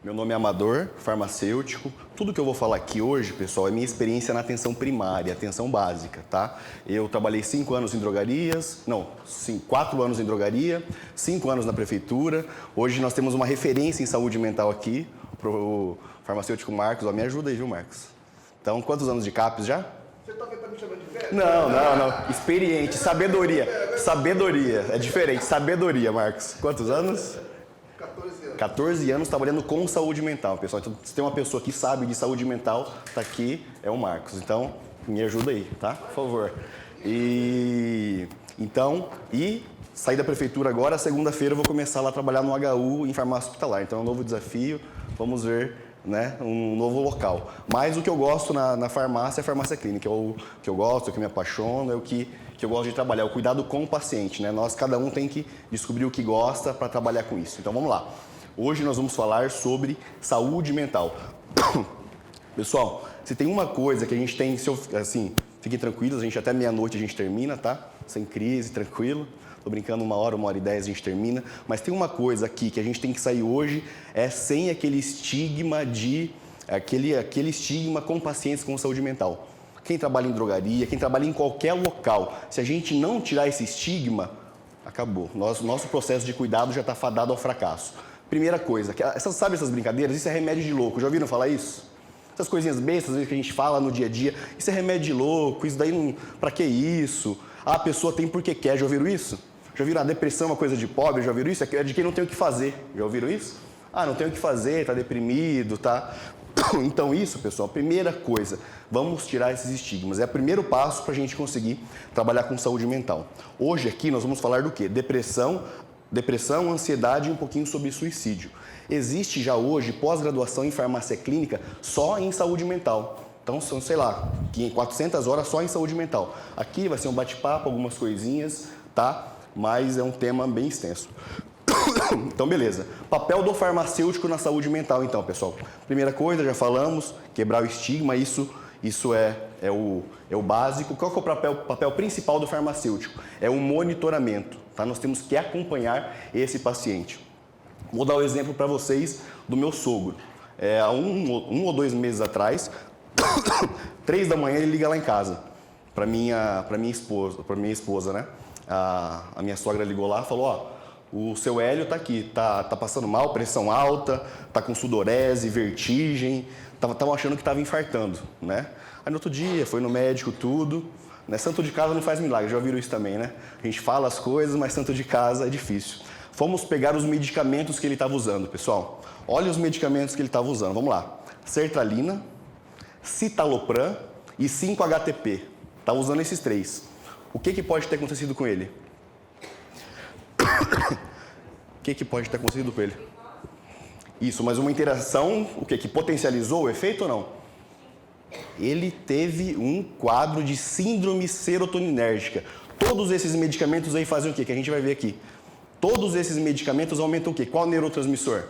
Meu nome é Amador, farmacêutico. Tudo que eu vou falar aqui hoje, pessoal, é minha experiência na atenção primária, atenção básica, tá? Eu trabalhei 5 anos em drogarias, 4 anos em drogaria, 5 anos na prefeitura. Hoje nós temos uma referência em saúde mental aqui, pro farmacêutico Marcos. Ó, me ajuda aí, viu, Marcos? Então, quantos anos de CAPES já? Você tá me chamando de velho? Não. Experiente, sabedoria. Sabedoria, é diferente. Sabedoria, Marcos. Quantos anos? 14 anos. 14 anos trabalhando com saúde mental, pessoal. Então, se tem uma pessoa que sabe de saúde mental, tá aqui, é o Marcos. Então, me ajuda aí, tá? Por favor. Saí da prefeitura agora, segunda-feira eu vou começar lá a trabalhar no HU em farmácia hospitalar. Então, é um novo desafio, vamos ver, né, um novo local. Mas o que eu gosto na farmácia é a farmácia clínica. É o que eu gosto, é o que me apaixona, é o que eu gosto de trabalhar, o cuidado com o paciente, né? Cada um tem que descobrir o que gosta para trabalhar com isso. Então, vamos lá. Hoje nós vamos falar sobre saúde mental. Pessoal, se tem uma coisa que a gente tem, assim, fiquem tranquilos, a gente até meia-noite a gente termina, tá? Sem crise, tranquilo. Tô brincando, 1h e 10 a gente termina. Mas tem uma coisa aqui que a gente tem que sair hoje, sem aquele estigma aquele estigma com pacientes com saúde mental. Quem trabalha em drogaria, quem trabalha em qualquer local, se a gente não tirar esse estigma, acabou. Nosso processo de cuidado já está fadado ao fracasso. Primeira coisa, sabe essas brincadeiras? Isso é remédio de louco. Já ouviram falar isso? Essas coisinhas bestas, às vezes, que a gente fala no dia a dia. Isso é remédio de louco, isso daí não... Pra que isso? A pessoa tem porque quer. Já ouviram isso? Já ouviram? A depressão é uma coisa de pobre, já ouviram isso? É de quem não tem o que fazer. Já ouviram isso? Não tem o que fazer, tá deprimido, tá... Então isso, pessoal, primeira coisa, vamos tirar esses estigmas. É o primeiro passo para a gente conseguir trabalhar com saúde mental. Hoje aqui nós vamos falar do quê? Depressão, ansiedade e um pouquinho sobre suicídio. Existe já hoje pós-graduação em farmácia clínica só em saúde mental. Então são, 400 horas só em saúde mental. Aqui vai ser um bate-papo, algumas coisinhas, tá? Mas é um tema bem extenso. Então, beleza. Papel do farmacêutico na saúde mental, então, pessoal. Primeira coisa, já falamos, quebrar o estigma, isso é o básico. Qual que é o papel principal do farmacêutico? É o monitoramento, tá? Nós temos que acompanhar esse paciente. Vou dar um exemplo para vocês do meu sogro. Há um ou 2 meses atrás, 3 da manhã, ele liga lá em casa, para minha esposa, né? A minha sogra ligou lá e falou, o seu Hélio tá aqui, tá passando mal, pressão alta, tá com sudorese, vertigem, estavam achando que estava infartando, né? Aí no outro dia, foi no médico, tudo, né? Santo de casa não faz milagre, já ouviram isso também, né? A gente fala as coisas, mas santo de casa é difícil. Fomos pegar os medicamentos que ele estava usando, pessoal. Olha os medicamentos que ele estava usando, vamos lá. Sertralina, citalopram e 5-HTP. Tá usando esses 3. O que pode ter acontecido com ele? O que pode ter acontecido com ele? Isso, mas uma interação, que potencializou o efeito ou não? Ele teve um quadro de síndrome serotoninérgica. Todos esses medicamentos aí fazem o quê? Que a gente vai ver aqui. Todos esses medicamentos aumentam o quê? Qual neurotransmissor?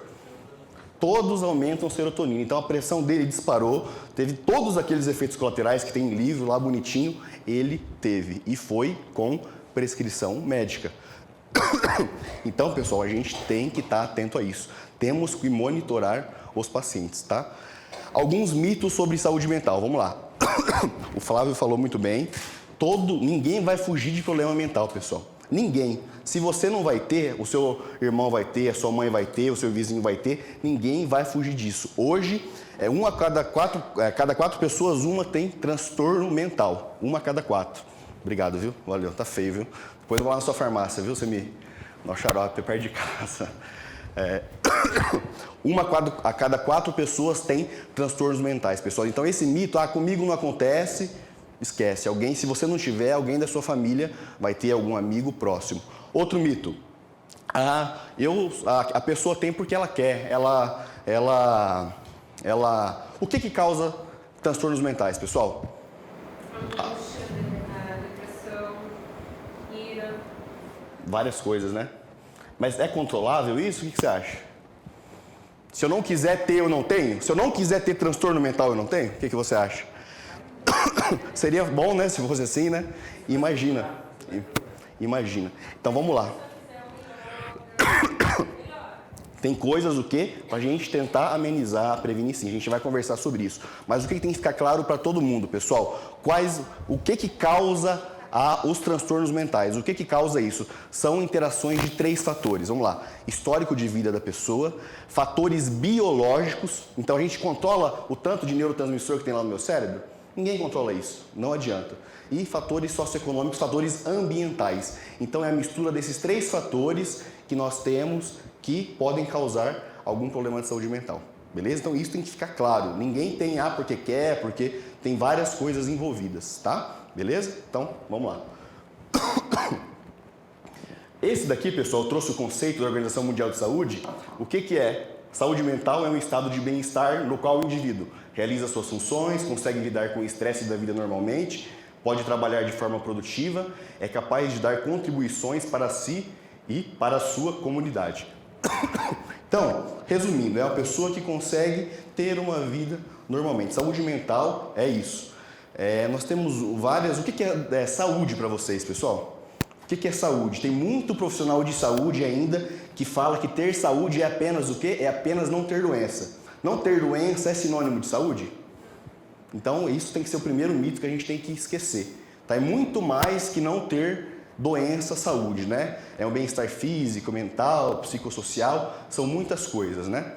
Todos aumentam serotonina. Então a pressão dele disparou, teve todos aqueles efeitos colaterais que tem em livro lá bonitinho, ele teve. E foi com prescrição médica. Então, pessoal, a gente tem que estar atento a isso. Temos que monitorar os pacientes, tá? Alguns mitos sobre saúde mental, vamos lá. O Flávio falou muito bem. Ninguém vai fugir de problema mental, pessoal. Ninguém. Se você não vai ter, o seu irmão vai ter, a sua mãe vai ter, o seu vizinho vai ter, ninguém vai fugir disso. Hoje, cada 4 pessoas, uma tem transtorno mental. 1 a cada 4. Obrigado, viu? Valeu, tá feio, viu? Depois eu vou lá na sua farmácia, viu? Você me dá um xarope perto de casa. 1 a cada 4 pessoas tem transtornos mentais, pessoal. Então esse mito, comigo não acontece, esquece. Se você não tiver, alguém da sua família vai ter algum amigo próximo. Outro mito. A pessoa tem porque ela quer. O que causa transtornos mentais, pessoal? Depressão, ira. Várias coisas, né? Mas é controlável isso? O que você acha? Se eu não quiser ter, eu não tenho? Se eu não quiser ter transtorno mental, eu não tenho? O que você acha? Seria bom, né? Se fosse assim, né? Imagina. Então vamos lá. Tem coisas o quê? Para a gente tentar amenizar, prevenir sim. A gente vai conversar sobre isso. Mas o que tem que ficar claro para todo mundo, pessoal? O que causa os transtornos mentais? O que causa isso? São interações de 3 fatores. Vamos lá. Histórico de vida da pessoa, fatores biológicos. Então a gente controla o tanto de neurotransmissor que tem lá no meu cérebro? Ninguém controla isso. Não adianta. E fatores socioeconômicos, fatores ambientais. Então é a mistura desses 3 fatores que nós temos que podem causar algum problema de saúde mental, beleza? Então isso tem que ficar claro, ninguém tem porque quer, porque tem várias coisas envolvidas, tá? Beleza? Então, vamos lá. Esse daqui, pessoal, trouxe o conceito da Organização Mundial de Saúde. O que é? Saúde mental é um estado de bem-estar no qual o indivíduo realiza suas funções, consegue lidar com o estresse da vida normalmente, pode trabalhar de forma produtiva, é capaz de dar contribuições para si e para a sua comunidade. Então, resumindo, é uma pessoa que consegue ter uma vida normalmente. Saúde mental é isso. Nós temos várias... O que é saúde para vocês, pessoal? O que é saúde? Tem muito profissional de saúde ainda que fala que ter saúde é apenas o quê? É apenas não ter doença. Não ter doença é sinônimo de saúde? Então, isso tem que ser o primeiro mito que a gente tem que esquecer. Tá? É muito mais que não ter doença, saúde, né? É um bem-estar físico, mental, psicossocial, são muitas coisas, né?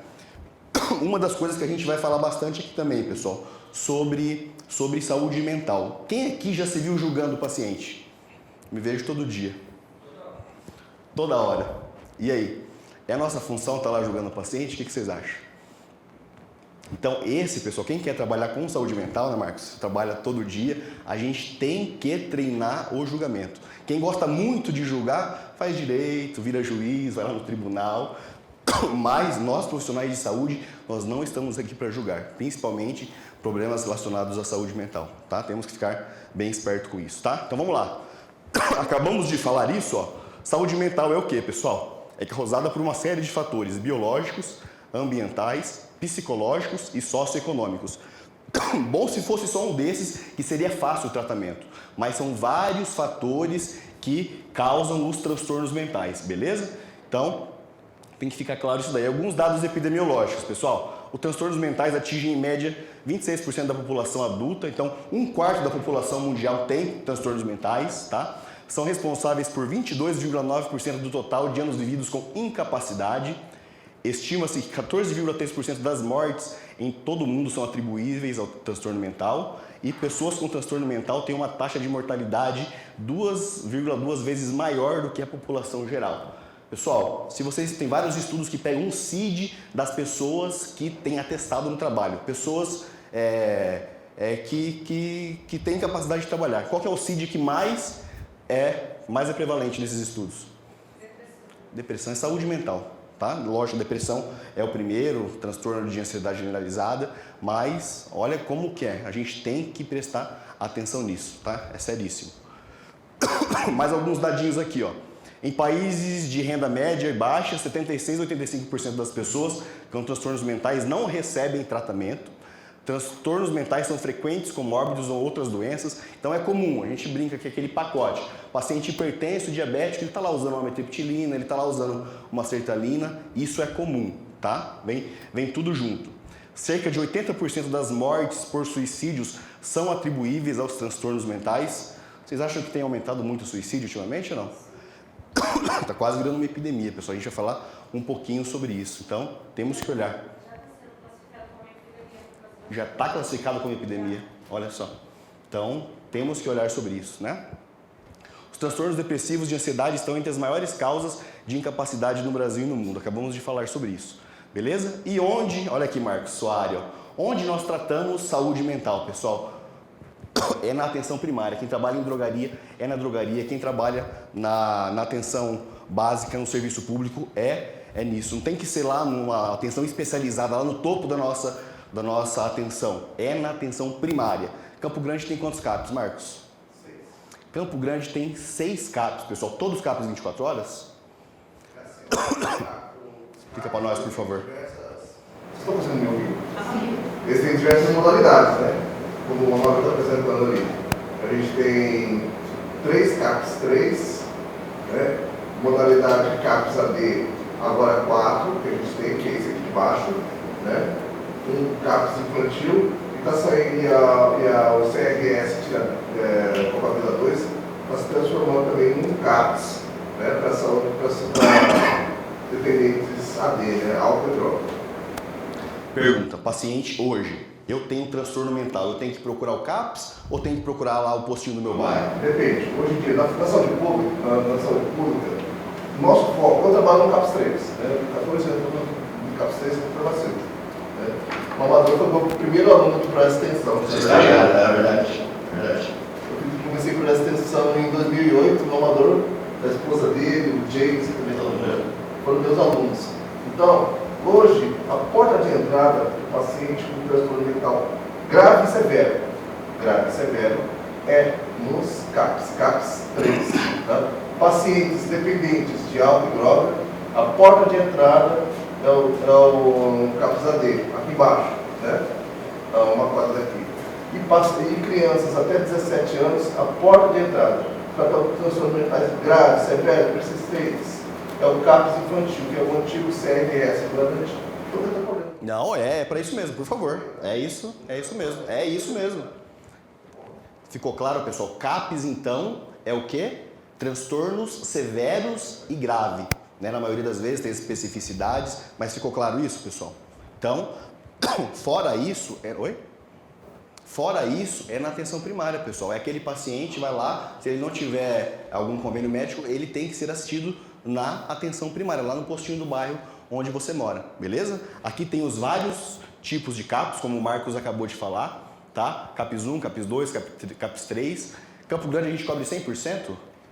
Uma das coisas que a gente vai falar bastante aqui também, pessoal, sobre saúde mental. Quem aqui já se viu julgando o paciente? Me vejo todo dia. Toda hora. E aí? É a nossa função estar lá julgando o paciente? O que vocês acham? Então, pessoal, quem quer trabalhar com saúde mental, né, Marcos? Trabalha todo dia, a gente tem que treinar o julgamento. Quem gosta muito de julgar, faz direito, vira juiz, vai lá no tribunal. Mas nós, profissionais de saúde, nós não estamos aqui para julgar, principalmente problemas relacionados à saúde mental, tá? Temos que ficar bem esperto com isso, tá? Então vamos lá. Acabamos de falar isso, ó. Saúde mental é o quê, pessoal? É causada por uma série de fatores biológicos, ambientais, psicológicos e socioeconômicos. Bom se fosse só um desses, que seria fácil o tratamento, mas são vários fatores que causam os transtornos mentais, beleza? Então, tem que ficar claro isso daí. Alguns dados epidemiológicos, pessoal. Os transtornos mentais atingem, em média, 26% da população adulta, então 1/4 da população mundial tem transtornos mentais, tá? São responsáveis por 22,9% do total de anos vividos com incapacidade. Estima-se que 14,3% das mortes em todo o mundo são atribuíveis ao transtorno mental e pessoas com transtorno mental têm uma taxa de mortalidade 2,2 vezes maior do que a população geral. Pessoal, se vocês têm vários estudos que pegam um CID das pessoas que têm atestado no trabalho, pessoas que têm capacidade de trabalhar. Qual que é o CID que mais é prevalente nesses estudos? Depressão é saúde mental. Tá? Lógico, depressão é o primeiro, transtorno de ansiedade generalizada, mas olha como que é, a gente tem que prestar atenção nisso, tá? É seríssimo. Mais alguns dadinhos aqui, ó. Em países de renda média e baixa, 76 a 85% das pessoas com transtornos mentais não recebem tratamento. Transtornos mentais são frequentes, comórbidos ou outras doenças, então é comum, a gente brinca que é aquele pacote. Paciente hipertenso, diabético, ele está lá usando uma amitriptilina, ele está lá usando uma sertralina, isso é comum, tá? Vem tudo junto. Cerca de 80% das mortes por suicídios são atribuíveis aos transtornos mentais. Vocês acham que tem aumentado muito o suicídio ultimamente ou não? Está quase virando uma epidemia, pessoal, a gente vai falar um pouquinho sobre isso, então temos que olhar. Já está classificado como epidemia, olha só. Então, temos que olhar sobre isso, né? Os transtornos depressivos de ansiedade estão entre as maiores causas de incapacidade no Brasil e no mundo. Acabamos de falar sobre isso, beleza? E onde, olha aqui, Marcos, sua área, onde nós tratamos saúde mental, pessoal? É na atenção primária. Quem trabalha em drogaria é na drogaria. Quem trabalha na atenção básica, no serviço público, é nisso. Não tem que ser lá numa atenção especializada, lá no topo da nossa atenção, é na atenção primária. Campo Grande tem quantos CAPs, Marcos? 6. Campo Grande tem 6 CAPs, pessoal. Todos os CAPs 24 horas? Explica para nós, por favor. Vocês estão conseguindo me ouvir? Eles têm diversas modalidades, né? Como o Amaro está apresentando ali. A gente tem 3 CAPs 3, né? Modalidade CAPs AD agora 4, que a gente tem, que é esse aqui de baixo, né? Um CAPS infantil, e está saindo, o CRS, Copa 2, está se transformando também num CAPS, né? Para saúde, para dependentes AD, né? Álcool e droga. Pergunta, paciente hoje, eu tenho transtorno mental, eu tenho que procurar o CAPS ou tenho que procurar lá o postinho do meu bairro? Depende. Hoje em dia, na saúde pública, nosso foco, eu trabalho no CAPS 3, né? 14 anos no CAPS 3 como farmacêutico. Né? O Amador foi o meu primeiro aluno de presta extensão. Você está ligado, é verdade. Eu comecei por essa extensão em 2008, o Amador, a esposa dele, o James, também foram meus alunos. Então, hoje, a porta de entrada do paciente com transtorno mental grave e severo, é nos CAPS 3. Tá? Pacientes dependentes de álcool e droga, a porta de entrada é o CAPS AD, aqui embaixo, né? Uma quadra daqui. E crianças até 17 anos, a porta de entrada para transtornos mentais graves, severos, persistentes, é o CAPS infantil, que é o antigo CRS, Não, é para isso mesmo, por favor. É isso mesmo. Ficou claro, pessoal? CAPS, então, é o quê? Transtornos severos e grave. Né? Na maioria das vezes tem especificidades, mas ficou claro isso, pessoal? Então, fora isso, Fora isso, é na atenção primária, pessoal. É aquele paciente, vai lá, se ele não tiver algum convênio médico, ele tem que ser assistido na atenção primária, lá no postinho do bairro onde você mora, beleza? Aqui tem os vários tipos de CAPS, como o Marcos acabou de falar, tá? CAPS 1, CAPS 2, CAPS 3. Campo Grande a gente cobre 100%,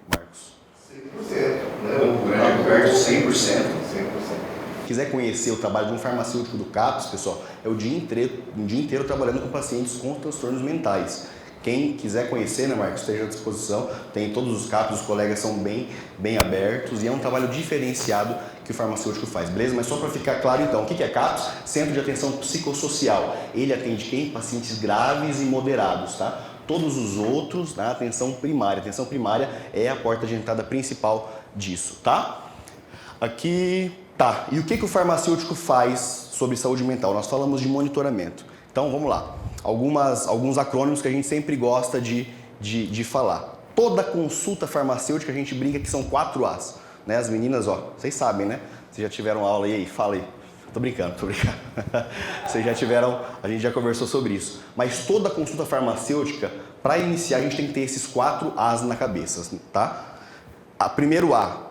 Marcos? 100%. Né? Campo Grande é coberto 100%. 100%. Quiser conhecer o trabalho de um farmacêutico do CAPS, pessoal, é o dia inteiro trabalhando com pacientes com transtornos mentais. Quem quiser conhecer, né, Marcos, esteja à disposição, tem todos os CAPS, os colegas são bem abertos e é um trabalho diferenciado que o farmacêutico faz, beleza? Mas só para ficar claro então, o que é CAPS? Centro de Atenção Psicossocial. Ele atende quem? Pacientes graves e moderados, tá? Todos os outros na atenção primária. Atenção primária é a porta de entrada principal disso, tá? Aqui... Tá, e o que o farmacêutico faz sobre saúde mental? Nós falamos de monitoramento. Então, vamos lá. Alguns acrônimos que a gente sempre gosta de falar. Toda consulta farmacêutica, a gente brinca que são 4 As. Né? As meninas, ó, vocês sabem, né? Vocês já tiveram aula aí? Fala aí. Tô brincando. Vocês já tiveram, a gente já conversou sobre isso. Mas toda consulta farmacêutica, para iniciar, a gente tem que ter esses 4 As na cabeça, tá? Primeiro A.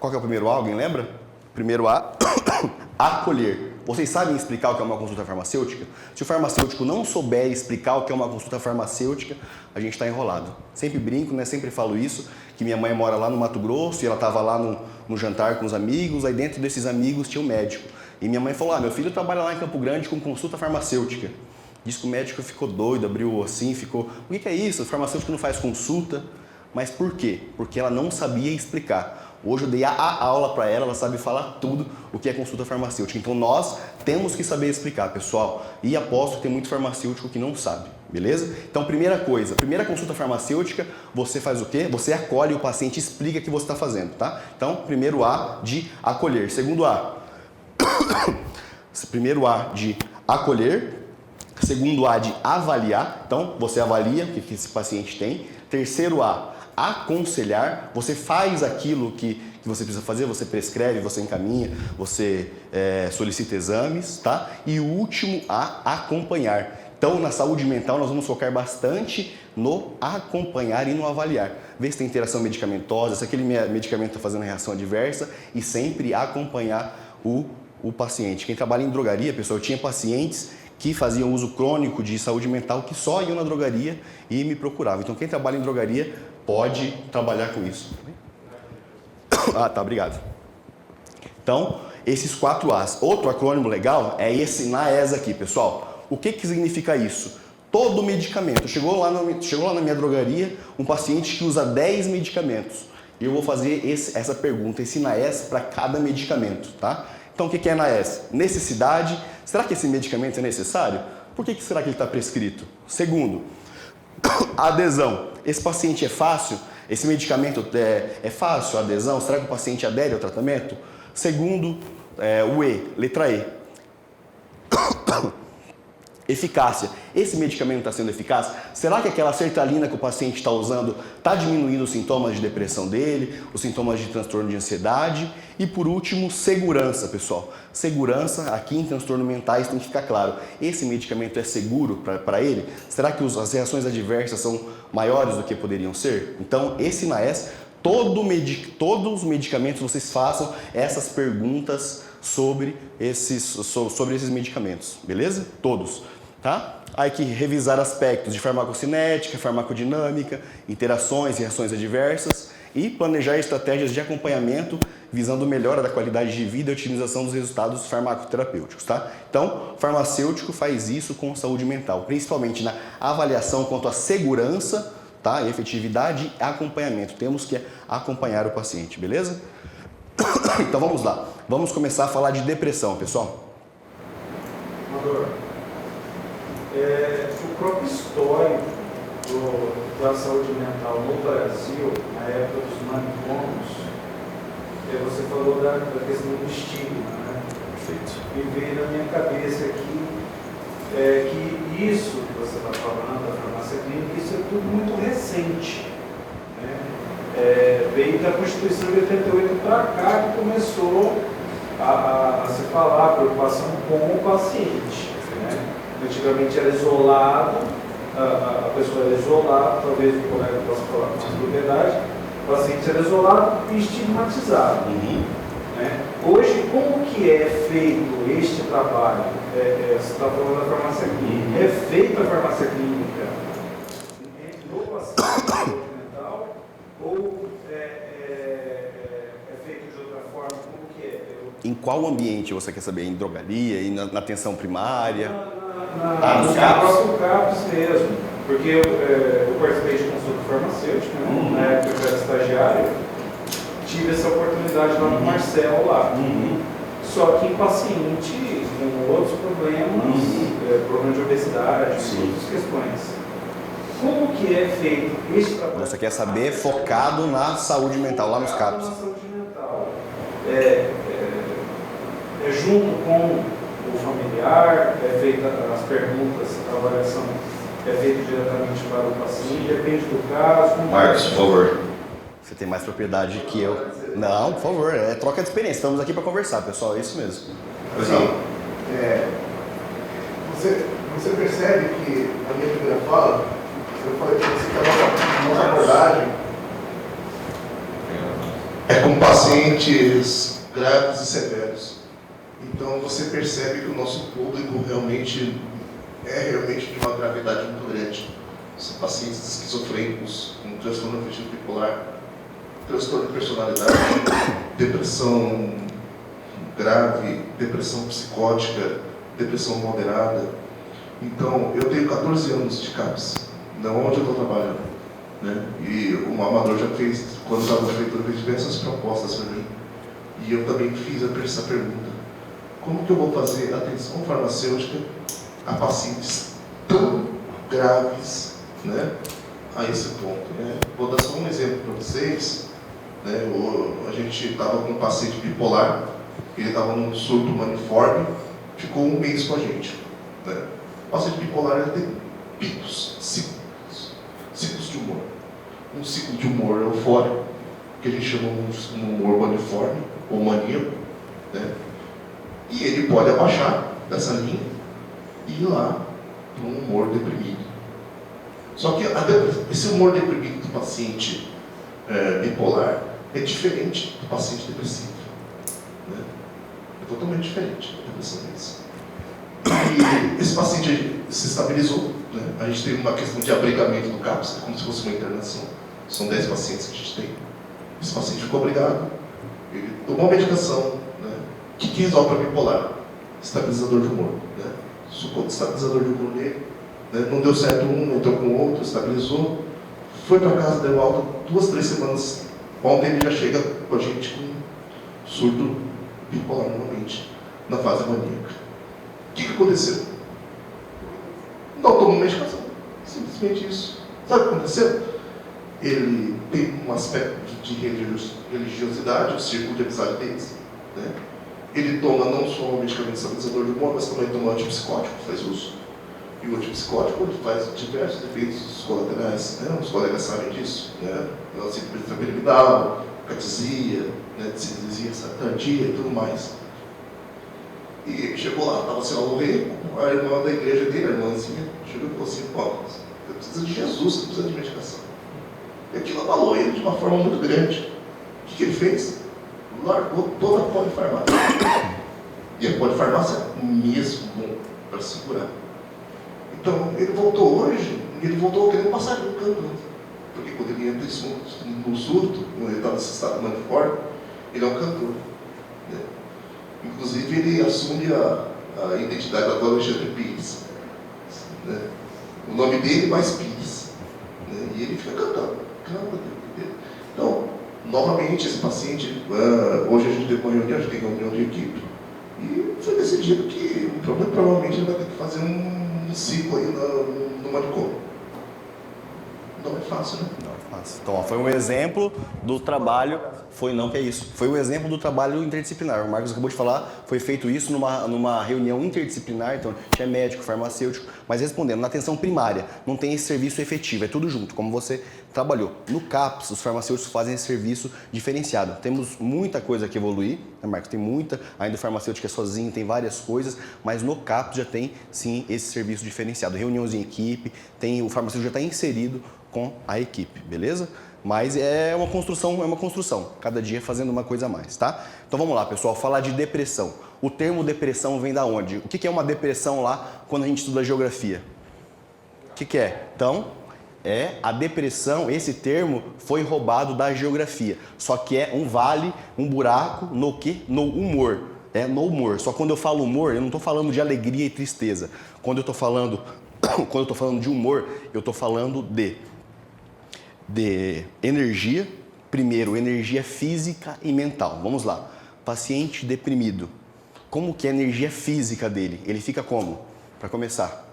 Qual que é o primeiro A? Alguém lembra? Primeiro A, acolher. Vocês sabem explicar o que é uma consulta farmacêutica? Se o farmacêutico não souber explicar o que é uma consulta farmacêutica, a gente está enrolado. Sempre brinco, né? Sempre falo isso, que minha mãe mora lá no Mato Grosso e ela estava lá no jantar com os amigos, aí dentro desses amigos tinha um médico. E minha mãe falou, meu filho trabalha lá em Campo Grande com consulta farmacêutica. Diz que o médico ficou doido, abriu assim, ficou... O que é isso? O farmacêutico não faz consulta. Mas por quê? Porque ela não sabia explicar. Hoje eu dei a aula para ela sabe falar tudo o que é consulta farmacêutica. Então nós temos que saber explicar, pessoal. E aposto que tem muito farmacêutico que não sabe, beleza? Então primeira coisa, primeira consulta farmacêutica, você faz o quê? Você acolhe o paciente e explica o que você está fazendo, tá? Então primeiro A de acolher. Segundo A, primeiro A de acolher. Segundo A de avaliar. Então você avalia o que esse paciente tem. Terceiro A, aconselhar, você faz aquilo que você precisa fazer, você prescreve, você encaminha, você solicita exames, tá? E o último, acompanhar. Então, na saúde mental, nós vamos focar bastante no acompanhar e no avaliar. Ver se tem interação medicamentosa, se aquele medicamento está fazendo reação adversa e sempre acompanhar o paciente. Quem trabalha em drogaria, pessoal, eu tinha pacientes que faziam uso crônico de saúde mental que só iam na drogaria e me procuravam. Então, quem trabalha em drogaria pode trabalhar com isso. Tá, obrigado. Então, esses 4 As. Outro acrônimo legal é esse NAES aqui, pessoal. O que significa isso? Todo medicamento. Chegou lá na minha drogaria um paciente que usa 10 medicamentos. E eu vou fazer essa pergunta, esse NAES para cada medicamento, tá? Então, o que é NAES? Necessidade. Será que esse medicamento é necessário? Por que será que ele está prescrito? Segundo, adesão. Esse paciente é fácil? Esse medicamento é fácil a adesão? Será que o paciente adere ao tratamento? Segundo, o E, letra E. Eficácia. Esse medicamento está sendo eficaz? Será que aquela sertralina que o paciente está usando está diminuindo os sintomas de depressão dele, os sintomas de transtorno de ansiedade? E por último, segurança, pessoal. Segurança, aqui em transtorno mentais tem que ficar claro. Esse medicamento é seguro para ele? Será que as reações adversas são maiores do que poderiam ser? Então, esse NAES, todos os medicamentos vocês façam essas perguntas sobre esses medicamentos, beleza? Todos. Tá? Aí que revisar aspectos de farmacocinética, farmacodinâmica, interações e reações adversas e planejar estratégias de acompanhamento visando melhora da qualidade de vida e otimização dos resultados farmacoterapêuticos. Tá? Então, o farmacêutico faz isso com saúde mental, principalmente na avaliação quanto à segurança, tá? Efetividade e acompanhamento. Temos que acompanhar o paciente, beleza? Então vamos lá. Vamos começar a falar de depressão, pessoal. Amador, o próprio histórico da saúde mental no Brasil, na época dos manicômios, você falou da questão do estigma, né? Perfeito. E veio na minha cabeça aqui que isso que você está falando, da farmácia clínica, isso é tudo muito recente, né? Veio da Constituição de 88 para cá que começou a se falar a preocupação com o paciente, né? Antigamente era isolado, a pessoa era isolada, talvez o colega possa falar com mais propriedade, o paciente era isolado e estigmatizado. Né? Hoje, como que é feito este trabalho? Você está falando da farmácia clínica. É feita a farmácia clínica no paciente de saúde mental ou é feito de outra forma? Como que é? Em qual ambiente você quer saber? Em drogaria? Na atenção primária? No próprio CAPS mesmo, porque eu participei de consulta farmacêutica, né? Na época que eu era estagiário, tive essa oportunidade lá no Marcelo lá. Só que em paciente com outros problemas, problemas de obesidade, outras questões. Como que é feito esse trabalho? Você quer saber focado na saúde mental, lá nos CAPS? Na saúde mental. Junto com o familiar, feita as perguntas, a avaliação é feita diretamente para o paciente, depende do caso. Marcos, por favor. Você tem mais propriedade que eu. Não, por favor, é troca de experiência. Estamos aqui para conversar, pessoal, é isso mesmo. Assim, você percebe que na minha primeira fala, eu falei para você que a nossa abordagem é com pacientes graves e severos. Então você percebe que o nosso público realmente de uma gravidade muito grande. São pacientes esquizofrênicos, com transtorno afetivo bipolar, transtorno de personalidade, depressão grave, depressão psicótica, depressão moderada. Então, eu tenho 14 anos de CAPS, não onde eu estou trabalhando. Né? E o Amador já fez, quando estava na prefeitura, fez diversas propostas para mim. E eu também fiz essa pergunta. Como que eu vou fazer atenção farmacêutica a pacientes tão graves, né, a esse ponto? Né? Vou dar só um exemplo para vocês. Né? A gente estava com um paciente bipolar, ele estava num surto maniforme, ficou um mês com a gente. Né? O paciente bipolar ele tem picos, ciclos de humor. Um ciclo de humor eufórico, que a gente chama de um humor maniforme ou maníaco, né? E ele pode abaixar dessa linha e ir lá para um humor deprimido. Só que esse humor deprimido do paciente bipolar é diferente do paciente depressivo. Né? É totalmente diferente da depressão deles. E esse paciente se estabilizou. Né? A gente teve uma questão de abrigamento do CAPS, como se fosse uma internação. São 10 pacientes que a gente tem. Esse paciente ficou abrigado, ele tomou a medicação. Né? O que resolve para bipolar? Estabilizador de humor. Né? Sucou de estabilizador de humor nele. Né? Não deu certo um, entrou com o outro, estabilizou. Foi para casa, deu alta 2, 3 semanas. Ontem ele já chega com a gente com surto bipolar novamente, na fase maníaca. O que aconteceu? Não tomou medicação. Simplesmente isso. Sabe o que aconteceu? Ele tem um aspecto de religiosidade, o círculo de amizade deles, né? Ele toma não só o medicamento estabilizador do humor, mas também toma antipsicótico, faz uso. E o antipsicótico ele faz diversos efeitos colaterais, né? Os colegas sabem disso, né? Síndrome piramidal, catisia, né? Dislexia tardia e tudo mais. E ele chegou lá, estava assim, ao rei, a irmã da igreja dele, a irmãzinha, chegou e falou assim: pô, você precisa de Jesus, você precisa de medicação. E aquilo abalou ele de uma forma muito grande. O que ele fez? Largou toda a polifarmácia. E a polifarmácia mesmo para segurar. Então, ele voltou hoje, e ele voltou querendo passar no canto. Porque quando ele entra no surto, quando ele está nesse estado maniforme, ele é um cantor. Né? Inclusive, ele assume a identidade do Alexandre Pires. Né? O nome dele mais Pires. Né? E ele fica cantando. Então, novamente, esse paciente, hoje a gente teve uma reunião, a gente tem reunião de equipe, e foi decidido que provavelmente ele vai ter que fazer um ciclo aí no manicômio. Não é fácil, né? Não é fácil. Então, ó, foi um exemplo do trabalho. Foi não que é isso. Foi um exemplo do trabalho interdisciplinar. O Marcos acabou de falar, foi feito isso numa reunião interdisciplinar, então tinha médico, farmacêutico, mas respondendo, na atenção primária, não tem esse serviço efetivo, é tudo junto, como você trabalhou. No CAPS, os farmacêuticos fazem esse serviço diferenciado. Temos muita coisa que evoluir, né, Marcos? Tem muita, ainda o farmacêutico é sozinho, tem várias coisas, mas no CAPS já tem, sim, esse serviço diferenciado. Reuniões em equipe, o farmacêutico já está inserido com a equipe, beleza? Mas é uma construção, cada dia fazendo uma coisa a mais, tá? Então vamos lá, pessoal, falar de depressão. O termo depressão vem da onde? O que é uma depressão lá quando a gente estuda geografia? O que é? Então, a depressão, esse termo foi roubado da geografia, só que é um vale, um buraco no quê? No humor. No humor. Só quando eu falo humor, eu não estou falando de alegria e tristeza. Quando eu estou falando de humor, eu estou falando de energia, primeiro, energia física e mental. Vamos lá. Paciente deprimido. Como que é a energia física dele? Ele fica como? Para começar.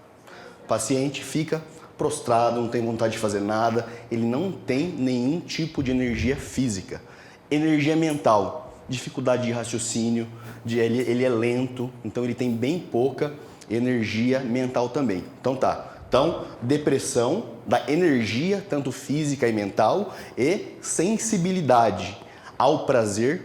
O paciente fica prostrado, não tem vontade de fazer nada, ele não tem nenhum tipo de energia física. Energia mental, dificuldade de raciocínio, ele é lento, então ele tem bem pouca energia mental também. Então tá. Então, depressão da energia, tanto física e mental, e sensibilidade ao prazer,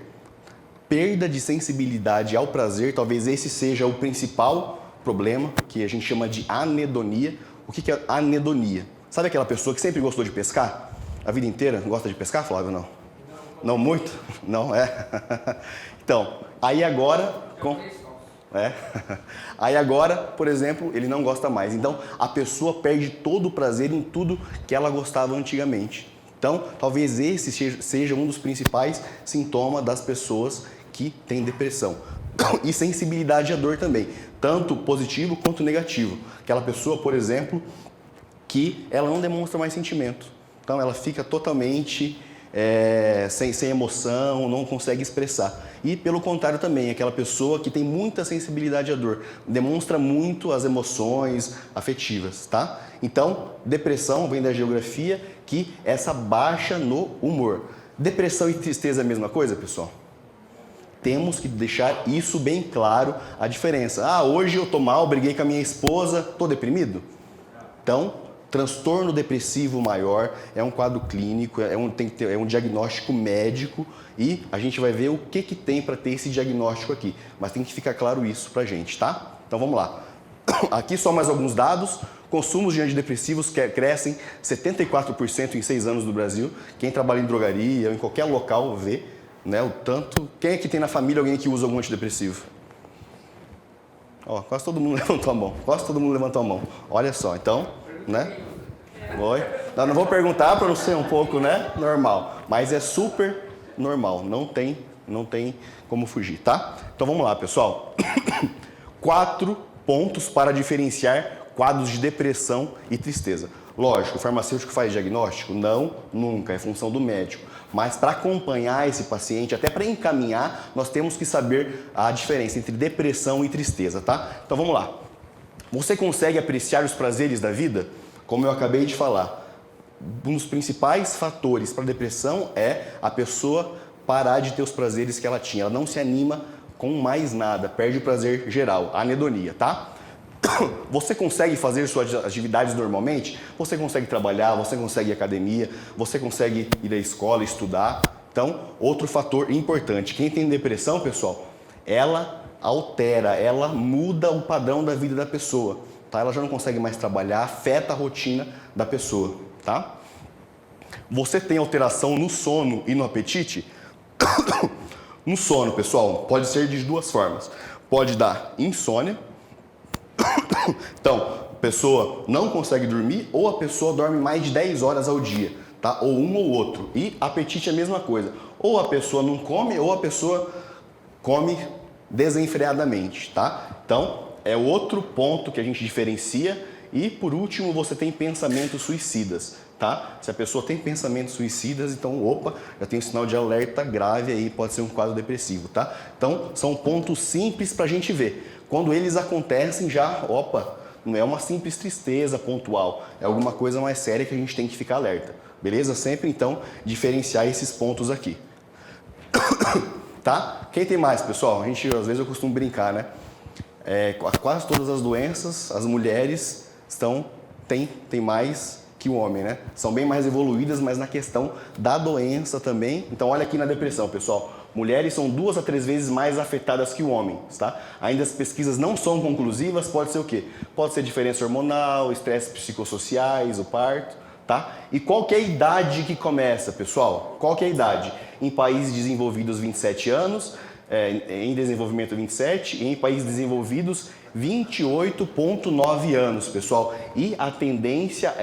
perda de sensibilidade ao prazer, talvez esse seja o principal problema, que a gente chama de anedonia. O que é anedonia? Sabe aquela pessoa que sempre gostou de pescar? A vida inteira gosta de pescar, Flávio? Não? Não muito? Não, é? Então, aí agora... Aí agora, por exemplo, ele não gosta mais. Então, a pessoa perde todo o prazer em tudo que ela gostava antigamente. Então, talvez esse seja um dos principais sintomas das pessoas que têm depressão. E sensibilidade à dor também, tanto positivo quanto negativo. Aquela pessoa, por exemplo, que ela não demonstra mais sentimento. Então, ela fica totalmente... sem emoção, não consegue expressar. E pelo contrário também, aquela pessoa que tem muita sensibilidade à dor, demonstra muito as emoções afetivas, tá? Então, depressão vem da geografia, que é essa baixa no humor. Depressão e tristeza é a mesma coisa, pessoal? Temos que deixar isso bem claro, a diferença. Hoje eu tô mal, briguei com a minha esposa, tô deprimido? Então, transtorno depressivo maior é um quadro clínico, é um diagnóstico médico e a gente vai ver o que tem para ter esse diagnóstico aqui. Mas tem que ficar claro isso pra gente, tá? Então vamos lá. Aqui só mais alguns dados. Consumos de antidepressivos crescem 74% em 6 anos no Brasil. Quem trabalha em drogaria ou em qualquer local vê, né, o tanto. Quem é que tem na família alguém que usa algum antidepressivo? Quase todo mundo levantou a mão. Quase todo mundo levantou a mão. Olha só, então... né? Oi? Não vou perguntar para não ser um pouco, né? Normal. Mas é super normal. Não tem como fugir, tá? Então vamos lá, pessoal. 4 pontos para diferenciar quadros de depressão e tristeza. Lógico, o farmacêutico faz diagnóstico? Não, nunca. É função do médico. Mas para acompanhar esse paciente, até para encaminhar, nós temos que saber a diferença entre depressão e tristeza, tá? Então vamos lá. Você consegue apreciar os prazeres da vida? Como eu acabei de falar, um dos principais fatores para a depressão é a pessoa parar de ter os prazeres que ela tinha. Ela não se anima com mais nada, perde o prazer geral, a anedonia, tá? Você consegue fazer suas atividades normalmente? Você consegue trabalhar, você consegue ir à academia, você consegue ir à escola, estudar. Então, outro fator importante. Quem tem depressão, pessoal, ela altera, ela muda o padrão da vida da pessoa. Tá? Ela já não consegue mais trabalhar, afeta a rotina da pessoa. Tá? Você tem alteração no sono e no apetite? No sono, pessoal, pode ser de duas formas. Pode dar insônia. Então, a pessoa não consegue dormir ou a pessoa dorme mais de 10 horas ao dia, tá? Ou um ou outro. E apetite é a mesma coisa. Ou a pessoa não come ou a pessoa come desenfreadamente, tá? Então, é outro ponto que a gente diferencia. E, por último, você tem pensamentos suicidas, tá? Se a pessoa tem pensamentos suicidas, então, opa, já tem um sinal de alerta grave aí, pode ser um quadro depressivo, tá? Então, são pontos simples pra gente ver. Quando eles acontecem já, opa, não é uma simples tristeza pontual, é alguma coisa mais séria que a gente tem que ficar alerta, beleza? Sempre, então, diferenciar esses pontos aqui. Tá? Quem tem mais, pessoal? A gente, às vezes, eu costumo brincar, né? Quase todas as doenças, as mulheres têm mais que o homem, né? São bem mais evoluídas, mas na questão da doença também. Então, olha aqui na depressão, pessoal. Mulheres são 2 a 3 vezes mais afetadas que o homem, tá? Ainda as pesquisas não são conclusivas, pode ser o quê? Pode ser diferença hormonal, estresse psicossociais, o parto, tá? E qual que é a idade que começa, pessoal? Qual que é a idade? Em países desenvolvidos, 27 anos, em desenvolvimento 27 e em países desenvolvidos 28,9 anos, pessoal. E a tendência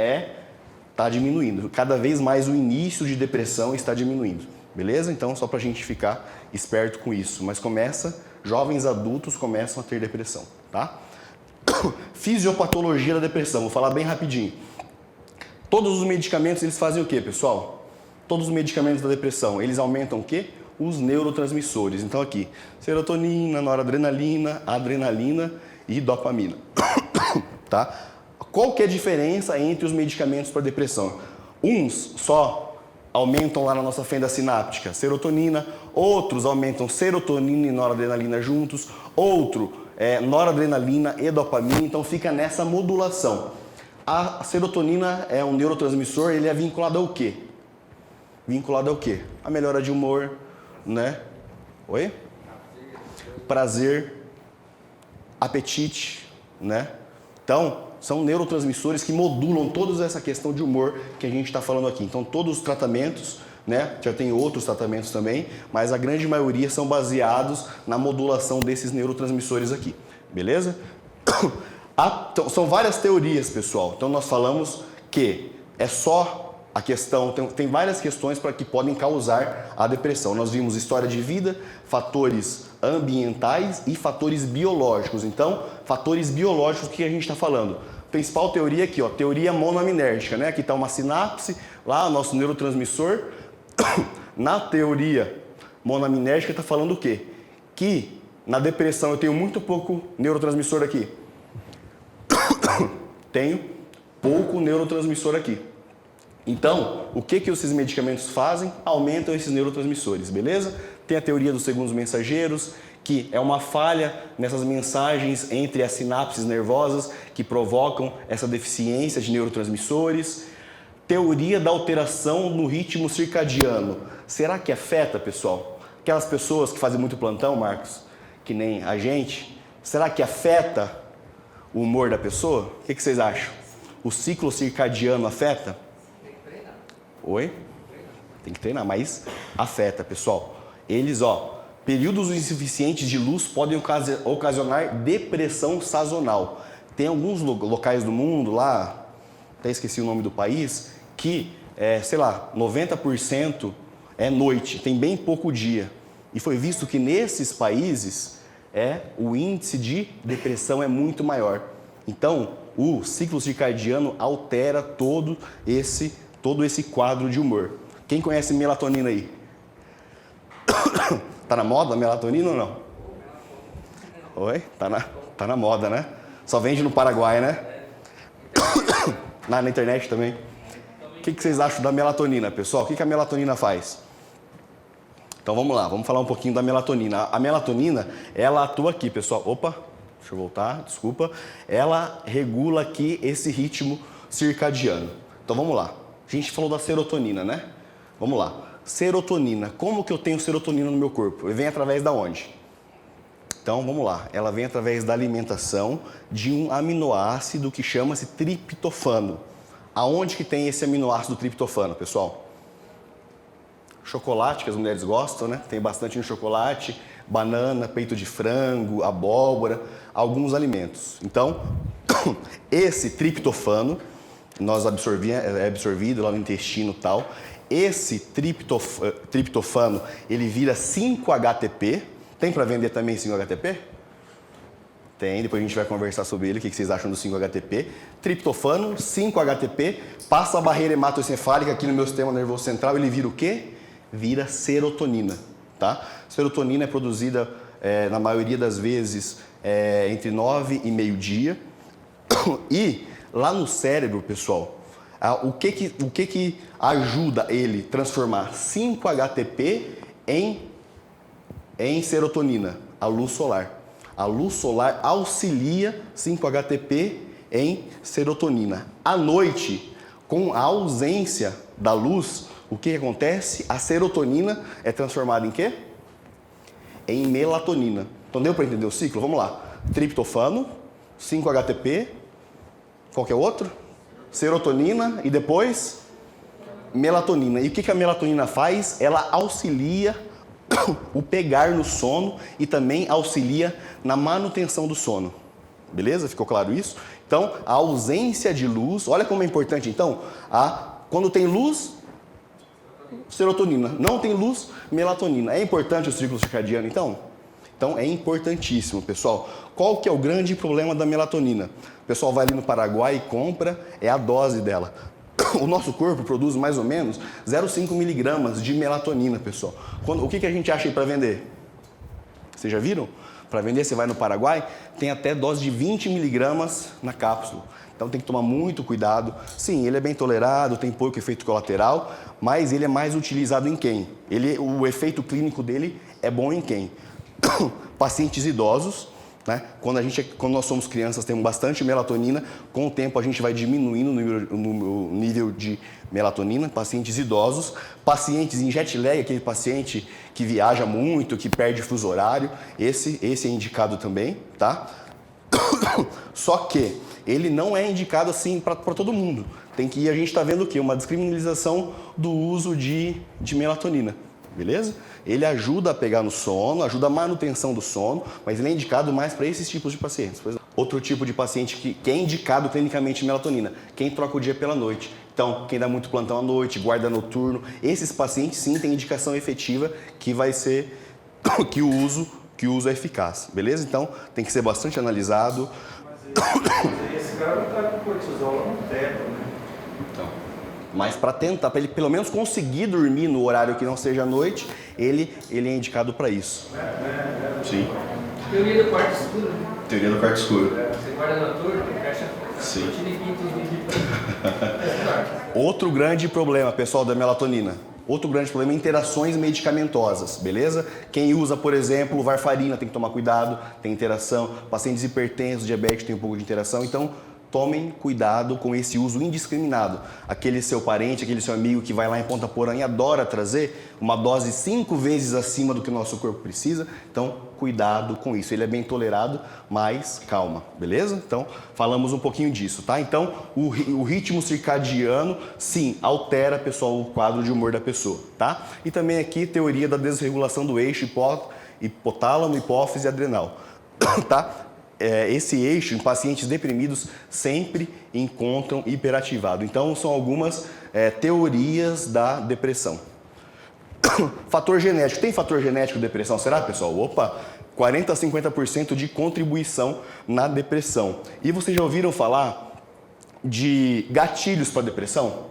está diminuindo. Cada vez mais o início de depressão está diminuindo. Beleza? Então, só para a gente ficar esperto com isso. Mas jovens adultos começam a ter depressão, tá? Fisiopatologia da depressão, vou falar bem rapidinho. Todos os medicamentos, eles fazem o quê, pessoal? Todos os medicamentos da depressão, eles aumentam o quê? Os neurotransmissores. Então, aqui, serotonina, noradrenalina, adrenalina e dopamina, tá? Qual que é a diferença entre os medicamentos para depressão? Uns só aumentam lá na nossa fenda sináptica serotonina, outros aumentam serotonina e noradrenalina juntos, outro noradrenalina e dopamina, então fica nessa modulação. A serotonina é um neurotransmissor, ele é vinculado ao quê? Vinculado ao quê? A melhora de humor, né? Oi? Prazer, apetite, né? Então, são neurotransmissores que modulam toda essa questão de humor que a gente está falando aqui. Então, todos os tratamentos, né, já tem outros tratamentos também, mas a grande maioria são baseados na modulação desses neurotransmissores aqui, beleza? Então, são várias teorias, pessoal. Então, nós falamos que é só a questão, tem várias questões que podem causar a depressão. Nós vimos história de vida, fatores ambientais e fatores biológicos. Então, fatores biológicos, o que a gente está falando? Principal teoria aqui, ó, teoria monoaminérgica, né? Aqui está uma sinapse, lá o nosso neurotransmissor. Na teoria monoaminérgica está falando o quê? Que na depressão eu tenho muito pouco neurotransmissor aqui. Tenho pouco neurotransmissor aqui. Então, o que esses medicamentos fazem? Aumentam esses neurotransmissores, beleza? Tem a teoria dos segundos mensageiros, que é uma falha nessas mensagens entre as sinapses nervosas que provocam essa deficiência de neurotransmissores. Teoria da alteração no ritmo circadiano. Será que afeta, pessoal? Aquelas pessoas que fazem muito plantão, Marcos, que nem a gente, será que afeta o humor da pessoa? O que vocês acham? O ciclo circadiano afeta? Oi? Tem que treinar, mas afeta, pessoal. Eles, períodos insuficientes de luz podem ocasionar depressão sazonal. Tem alguns locais do mundo lá, até esqueci o nome do país, que, 90% é noite, tem bem pouco dia. E foi visto que nesses países o índice de depressão é muito maior. Então, o ciclo circadiano altera todo esse quadro de humor. Quem conhece melatonina aí? Tá na moda a melatonina ou não? Oi? Tá na moda, né? Só vende no Paraguai, né? Na internet também. O que vocês acham da melatonina, pessoal? O que a melatonina faz? Então vamos lá, vamos falar um pouquinho da melatonina. A melatonina, ela atua aqui, pessoal. Opa, deixa eu voltar, desculpa. Ela regula aqui esse ritmo circadiano. Então vamos lá. A gente falou da serotonina, né? Vamos lá. Serotonina. Como que eu tenho serotonina no meu corpo? Ele vem através da onde? Então vamos lá. Ela vem através da alimentação de um aminoácido que chama-se triptofano. Aonde que tem esse aminoácido triptofano, pessoal? Chocolate, que as mulheres gostam, né? Tem bastante no chocolate, banana, peito de frango, abóbora, alguns alimentos. Então, esse triptofano, é absorvido lá no intestino e tal. Esse triptofano, ele vira 5-HTP. Tem para vender também 5-HTP? Tem, depois a gente vai conversar sobre ele, o que vocês acham do 5-HTP. Triptofano, 5-HTP, passa a barreira hematoencefálica aqui no meu sistema nervoso central, ele vira o quê? Vira serotonina, tá? Serotonina é produzida, na maioria das vezes, entre 9 e meio-dia. E lá no cérebro, pessoal, o que ajuda ele a transformar 5-HTP em serotonina? A luz solar. A luz solar auxilia 5-HTP em serotonina. À noite, com a ausência da luz, o que acontece? A serotonina é transformada em quê? Em melatonina. Então deu para entender o ciclo? Vamos lá. Triptofano, 5-HTP, qual que é o outro? Serotonina e depois melatonina. E o que a melatonina faz? Ela auxilia o pegar no sono e também auxilia na manutenção do sono. Beleza? Ficou claro isso? Então, a ausência de luz, olha como é importante. Então, quando tem luz, serotonina. Não tem luz, melatonina. É importante o ciclo circadiano, então? Então, é importantíssimo, pessoal. Qual que é o grande problema da melatonina? O pessoal vai ali no Paraguai e compra, é a dose dela. O nosso corpo produz mais ou menos 0,5 miligramas de melatonina, pessoal. O que a gente acha aí para vender? Vocês já viram? Para vender, você vai no Paraguai, tem até dose de 20 miligramas na cápsula. Então tem que tomar muito cuidado. Sim, ele é bem tolerado, tem pouco efeito colateral, mas ele é mais utilizado em quem? O efeito clínico dele é bom em quem? Pacientes idosos, né? Quando nós somos crianças, temos bastante melatonina, com o tempo a gente vai diminuindo o nível de melatonina. Pacientes idosos, pacientes em jet lag, aquele paciente que viaja muito, que perde fuso horário, esse é indicado também, tá? Só que ele não é indicado assim para todo mundo. A gente está vendo o quê? Uma descriminalização do uso de melatonina. Beleza? Ele ajuda a pegar no sono, ajuda a manutenção do sono, mas ele é indicado mais para esses tipos de pacientes. Outro tipo de paciente que é indicado clinicamente melatonina, quem troca o dia pela noite. Então, quem dá muito plantão à noite, guarda noturno, esses pacientes sim têm indicação efetiva que vai ser que o uso é eficaz. Beleza? Então, tem que ser bastante analisado. Mas esse cara está com cortisol lá no teto, né? Então, mas para tentar, para ele pelo menos conseguir dormir no horário que não seja à noite, ele é indicado para isso. Sim. Teoria do quarto escuro. Teoria do quarto escuro. Você guarda noturno, fecha Sim. cortina e pinta os vídeos. Outro grande problema, pessoal, da melatonina. Outro grande problema é interações medicamentosas, beleza? Quem usa, por exemplo, varfarina tem que tomar cuidado, tem interação. Pacientes hipertensos, diabéticos tem um pouco de interação, então tomem cuidado com esse uso indiscriminado. Aquele seu parente, aquele seu amigo que vai lá em Ponta Porã e adora trazer uma dose 5 vezes acima do que o nosso corpo precisa. Então, cuidado com isso. Ele é bem tolerado, mas calma, beleza? Então, falamos um pouquinho disso, tá? Então, o ritmo circadiano, sim, altera, pessoal, o quadro de humor da pessoa, tá? E também aqui, teoria da desregulação do eixo hipotálamo, hipófise e adrenal, tá? Esse eixo em pacientes deprimidos sempre encontram hiperativado. Então, são algumas teorias da depressão. Fator genético. Tem fator genético de depressão? Será, pessoal? Opa! 40 a 50% de contribuição na depressão. E vocês já ouviram falar de gatilhos para depressão?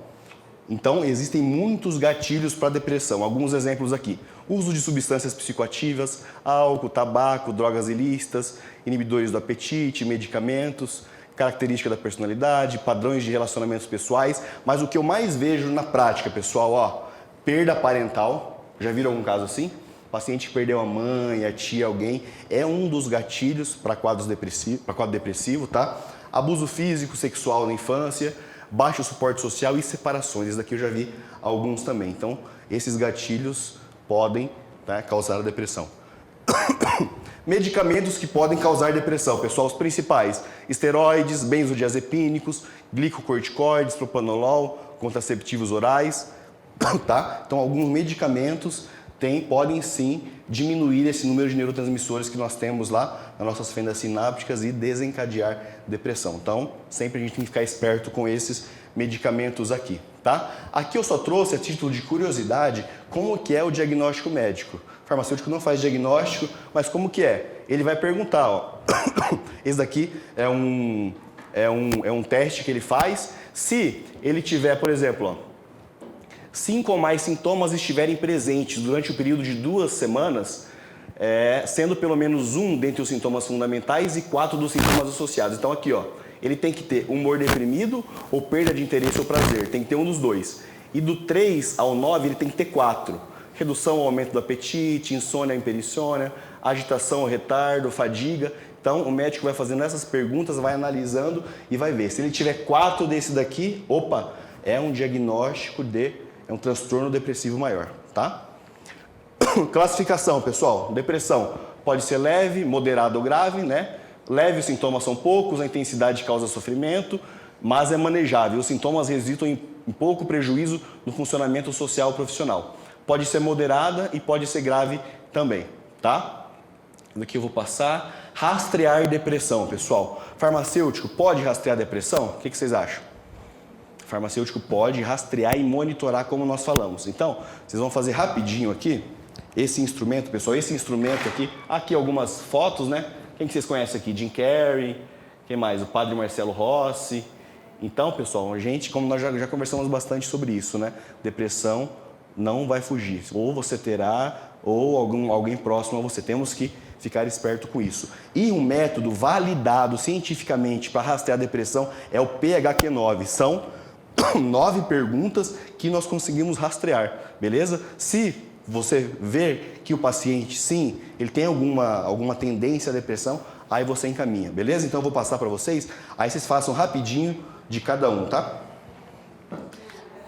Então, existem muitos gatilhos para depressão. Alguns exemplos aqui. Uso de substâncias psicoativas, álcool, tabaco, drogas ilícitas, inibidores do apetite, medicamentos. característica da personalidade, padrões de relacionamentos pessoais, mas o que eu mais vejo na prática, pessoal, ó, perda parental. Já viram algum caso assim? O paciente que perdeu a mãe, a tia, alguém, é um dos gatilhos para quadro depressivo, tá? Abuso físico, sexual na infância, baixo suporte social e separações. Esse daqui eu já vi alguns também. Então, esses gatilhos podem, tá, causar a depressão. Medicamentos que podem causar depressão, pessoal, os principais: esteroides, benzodiazepínicos, glicocorticoides, propanolol, contraceptivos orais, tá? Então, alguns medicamentos podem sim diminuir esse número de neurotransmissores que nós temos lá nas nossas fendas sinápticas e desencadear depressão. Então, sempre a gente tem que ficar esperto com esses medicamentos aqui, tá? Aqui eu só trouxe a título de curiosidade como que é o diagnóstico médico. O farmacêutico não faz diagnóstico, mas como que é? Ele vai perguntar, ó, esse daqui é um teste que ele faz. Se ele tiver, por exemplo, ó, 5 ou mais sintomas estiverem presentes durante o período de 2 semanas, sendo pelo menos um dentre os sintomas fundamentais e 4 dos sintomas associados. Então aqui, ó, ele tem que ter humor deprimido ou perda de interesse ou prazer, tem que ter um dos dois. E do 3 ao 9 ele tem que ter 4. Redução ou aumento do apetite, insônia, hiperissônia, agitação ou retardo, fadiga. Então o médico vai fazendo essas perguntas, vai analisando e vai ver. Se ele tiver 4 desse daqui, opa, é um diagnóstico é um transtorno depressivo maior, tá? Classificação, pessoal. Depressão pode ser leve, moderada ou grave, né? Leve, os sintomas são poucos, a intensidade causa sofrimento, mas é manejável. Os sintomas resultam em pouco prejuízo no funcionamento social e profissional. Pode ser moderada e pode ser grave também, tá? Aqui eu vou passar. Rastrear depressão, pessoal. Farmacêutico pode rastrear depressão? O que vocês acham? Farmacêutico pode rastrear e monitorar, como nós falamos. Então, vocês vão fazer rapidinho aqui esse instrumento, pessoal. Esse instrumento aqui algumas fotos, né? Quem que vocês conhecem aqui? Jim Carrey, quem mais? O Padre Marcelo Rossi. Então, pessoal, como nós já conversamos bastante sobre isso, né? Depressão não vai fugir. Ou você terá, ou alguém próximo a você. Temos que ficar esperto com isso. E um método validado cientificamente para rastrear a depressão é o PHQ-9. São 9 perguntas que nós conseguimos rastrear, beleza? Se você ver que o paciente, sim, ele tem alguma tendência à depressão, aí você encaminha, beleza? Então eu vou passar para vocês, aí vocês façam rapidinho de cada um, tá?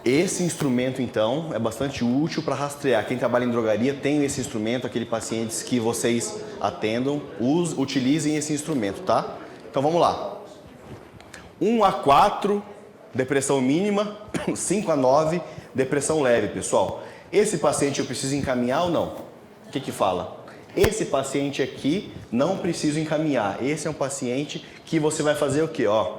Esse instrumento, então, é bastante útil para rastrear. Quem trabalha em drogaria tem esse instrumento, aqueles pacientes que vocês atendam, utilizem esse instrumento, tá? Então vamos lá. 1 a 4, depressão mínima, 5 a 9, depressão leve, pessoal. Esse paciente eu preciso encaminhar ou não? O que fala? Esse paciente aqui não preciso encaminhar. Esse é um paciente que você vai fazer o quê? Ó,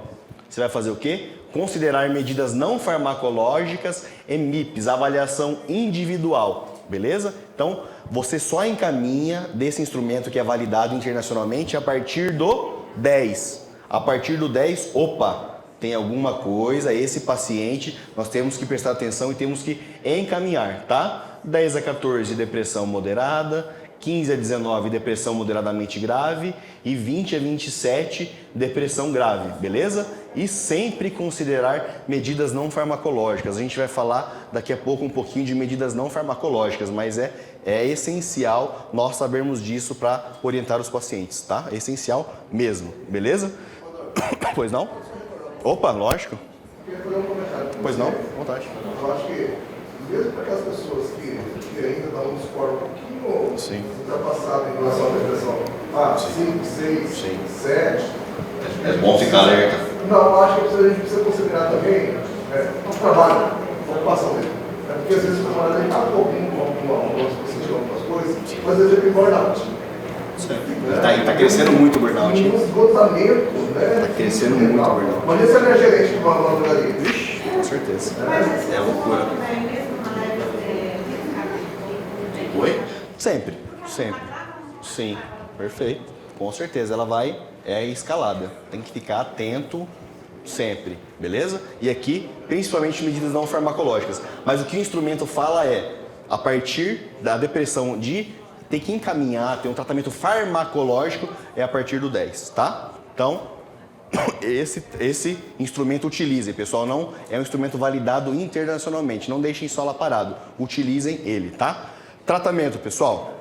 você vai fazer o quê? Considerar medidas não farmacológicas, EMIPs, avaliação individual, beleza? Então, você só encaminha desse instrumento que é validado internacionalmente a partir do 10. A partir do 10, opa, tem alguma coisa, esse paciente, nós temos que prestar atenção e temos que encaminhar, tá? 10 a 14, depressão moderada, 15 a 19, depressão moderadamente grave e 20 a 27, depressão grave, beleza? E sempre considerar medidas não farmacológicas. A gente vai falar daqui a pouco um pouquinho de medidas não farmacológicas, mas é essencial nós sabermos disso para orientar os pacientes, tá? É essencial mesmo, beleza? Pois não? Opa, lógico. Eu queria fazer um comentário. Pois não? Vontade. Eu acho que, mesmo para aquelas pessoas que ainda dão um score um pouquinho ultrapassado em relação à depressão, 5, 6, 7. É bom ficar alerta. Não, eu acho que a gente precisa considerar também o trabalho, a ocupação dele. Porque às vezes o trabalho dele está um pouquinho com algumas coisas, mas às vezes ele tem burnout. Está crescendo muito o burnout. Um esgotamento, né? Está crescendo muito o burnout. Mas esse é gerente de uma drogaria. Vixe, com certeza. É loucura. Oi? Sempre. Sim, perfeito. Com certeza, ela vai escalada. Tem que ficar atento sempre, beleza? E aqui, principalmente medidas não farmacológicas. Mas o que o instrumento fala a partir da depressão de ter que encaminhar, ter um tratamento farmacológico, é a partir do 10, tá? Então, esse instrumento utilizem, pessoal. Não é um instrumento validado internacionalmente. Não deixem só lá parado. Utilizem ele, tá? Tratamento, pessoal.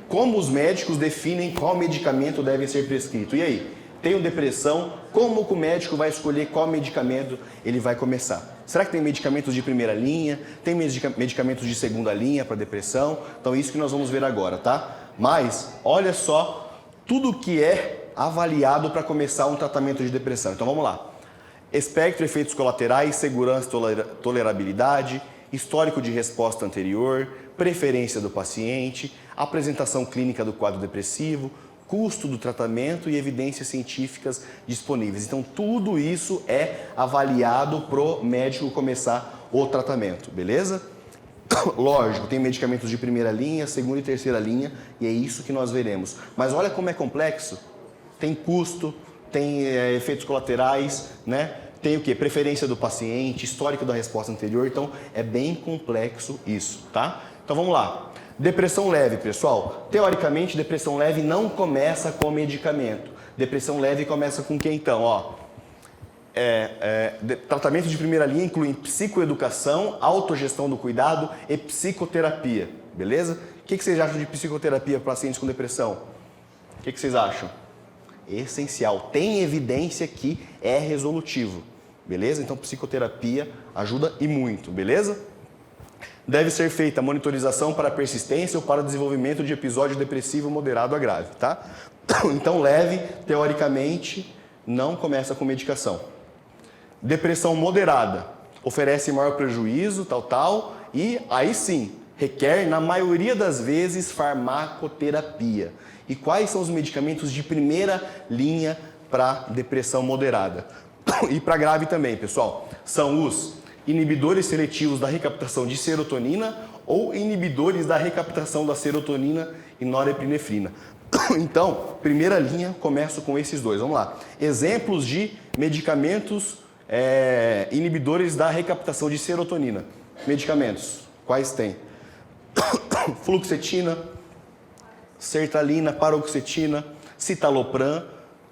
Como os médicos definem qual medicamento deve ser prescrito? E aí? Tenho depressão, como o médico vai escolher qual medicamento ele vai começar? Será que tem medicamentos de primeira linha? Tem medicamentos de segunda linha para depressão? Então isso que nós vamos ver agora, tá? Mas, olha só, tudo que é avaliado para começar um tratamento de depressão. Então vamos lá. Espectro, efeitos colaterais, segurança, tolerabilidade, histórico de resposta anterior, preferência do paciente, apresentação clínica do quadro depressivo, custo do tratamento e evidências científicas disponíveis. Então, tudo isso é avaliado pro médico começar o tratamento, beleza? Lógico, tem medicamentos de primeira linha, segunda e terceira linha, e é isso que nós veremos. Mas olha como é complexo. Tem custo, tem efeitos colaterais, né? Tem o quê? Preferência do paciente, histórico da resposta anterior, então é bem complexo isso, tá? Então vamos lá. Depressão leve, pessoal. Teoricamente, depressão leve não começa com medicamento. Depressão leve começa com o que então? Ó, tratamento de primeira linha inclui psicoeducação, autogestão do cuidado e psicoterapia, beleza? O que vocês acham de psicoterapia para pacientes com depressão? O que vocês acham? Essencial. Tem evidência que é resolutivo, beleza? Então, psicoterapia ajuda e muito, beleza? Deve ser feita monitorização para persistência ou para desenvolvimento de episódio depressivo moderado a grave, tá? Então, leve, teoricamente, não começa com medicação. Depressão moderada, oferece maior prejuízo, e aí sim, requer, na maioria das vezes, farmacoterapia. E quais são os medicamentos de primeira linha para depressão moderada? E para grave também, pessoal, são os inibidores seletivos da recaptação de serotonina ou inibidores da recaptação da serotonina e norepinefrina. Então, primeira linha, começo com esses dois. Vamos lá. Exemplos de medicamentos inibidores da recaptação de serotonina. Medicamentos, quais tem? Fluoxetina, sertralina, paroxetina, citalopram,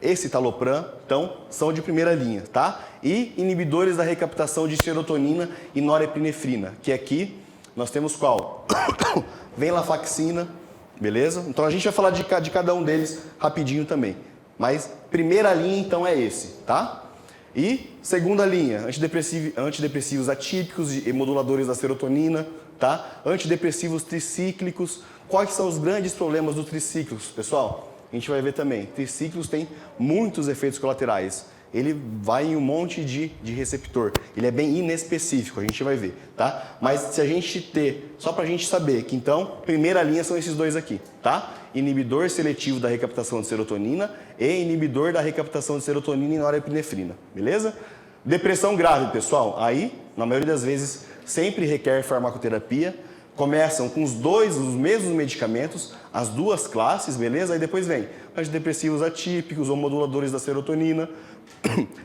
escitalopram, então, são de primeira linha, tá? E inibidores da recaptação de serotonina e norepinefrina, que aqui nós temos qual? Venlafaxina, beleza? Então a gente vai falar de cada um deles rapidinho também. Mas primeira linha, então, é esse, tá? E segunda linha, antidepressivos atípicos e moduladores da serotonina, tá? Antidepressivos tricíclicos. Quais são os grandes problemas dos tricíclicos, pessoal? A gente vai ver também. Tricíclicos têm muitos efeitos colaterais. Ele vai em um monte de receptor. Ele é bem inespecífico, a gente vai ver, tá? Mas se a gente ter, só pra gente saber que então, primeira linha são esses dois aqui, tá? Inibidor seletivo da recaptação de serotonina e inibidor da recaptação de serotonina e norepinefrina, beleza? Depressão grave, pessoal, aí, na maioria das vezes, sempre requer farmacoterapia. Começam com os mesmos medicamentos, as duas classes, beleza? Aí depois vem antidepressivos atípicos ou moduladores da serotonina.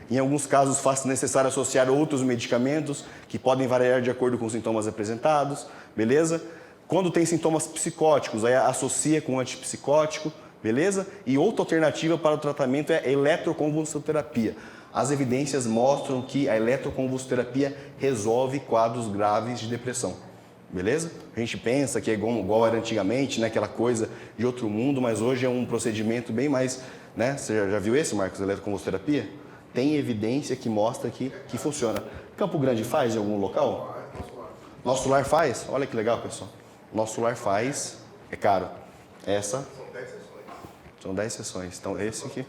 Em alguns casos, faz necessário associar outros medicamentos que podem variar de acordo com os sintomas apresentados, beleza? Quando tem sintomas psicóticos, aí associa com antipsicótico, beleza? E outra alternativa para o tratamento é a eletroconvulsoterapia. As evidências mostram que a eletroconvulsoterapia resolve quadros graves de depressão. Beleza? A gente pensa que é igual era antigamente, né? Aquela coisa de outro mundo, mas hoje é um procedimento bem mais, né? Você já viu esse, Marcos, eletroconvulsoterapia? Tem evidência que mostra que funciona. Campo Grande faz em algum local? Nosso Lar faz? Olha que legal, pessoal. Nosso Lar faz, é caro. Essa? São 10 sessões. São 10 sessões. Então, esse aqui.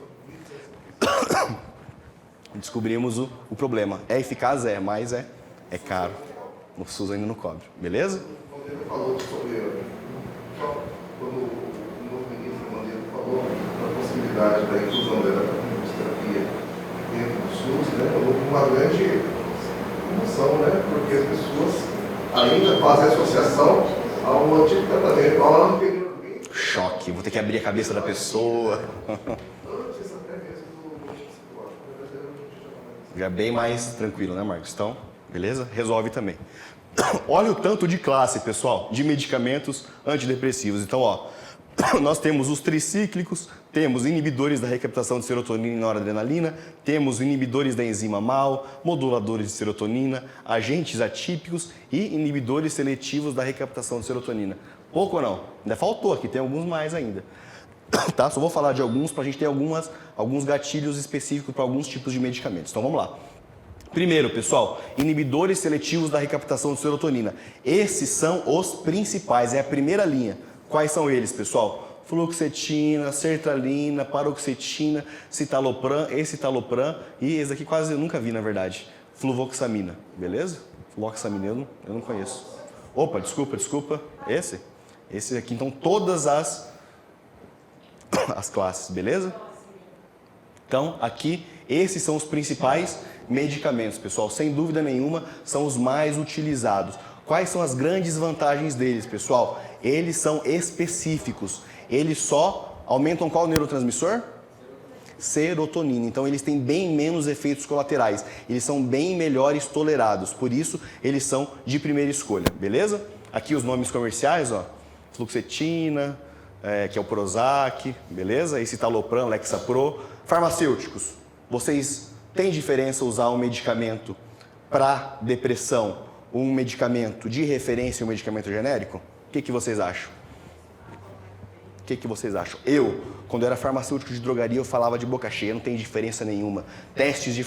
Descobrimos o problema. É eficaz? Mas é caro. O SUS ainda não cobre, beleza? Quando ele falou sobre, quando o novo ministro Mandetta falou da possibilidade da inclusão da terapia dentro do SUS, né, houve uma grande comoção, né, porque as pessoas ainda fazem associação ao antigo tratamento, ao anterior. Choque, vou ter que abrir a cabeça da pessoa. Antes até mesmo do psicótico, Já é bem mais tranquilo, né, Marcos? Então, beleza? Resolve também. Olha o tanto de classe, pessoal, de medicamentos antidepressivos. Então, ó, nós temos os tricíclicos, temos inibidores da recaptação de serotonina e noradrenalina, temos inibidores da enzima MAO, moduladores de serotonina, agentes atípicos e inibidores seletivos da recaptação de serotonina. Pouco ou não? Ainda faltou aqui, tem alguns mais ainda. Tá? Só vou falar de alguns para a gente ter alguns gatilhos específicos para alguns tipos de medicamentos. Então vamos lá. Primeiro, pessoal, inibidores seletivos da recaptação de serotonina. Esses são os principais, é a primeira linha. Quais são eles, pessoal? Fluoxetina, sertralina, paroxetina, citalopram, escitalopram e esse aqui quase eu nunca vi, na verdade, fluvoxamina, beleza? Fluvoxamina eu não conheço. Opa, desculpa, esse aqui, então todas as classes, beleza? Então, aqui, esses são os principais medicamentos, pessoal. Sem dúvida nenhuma, são os mais utilizados. Quais são as grandes vantagens deles, pessoal? Eles são específicos. Eles só aumentam qual neurotransmissor? Serotonina. Então, eles têm bem menos efeitos colaterais. Eles são bem melhores tolerados. Por isso, eles são de primeira escolha, beleza? Aqui os nomes comerciais, ó. Fluoxetina, que é o Prozac, beleza? Escitalopram, Lexapro. Farmacêuticos, vocês têm diferença usar um medicamento para depressão, um medicamento de referência e um medicamento genérico? O que vocês acham? O que vocês acham? Eu, quando era farmacêutico de drogaria, eu falava de boca cheia, não tem diferença nenhuma. Testes de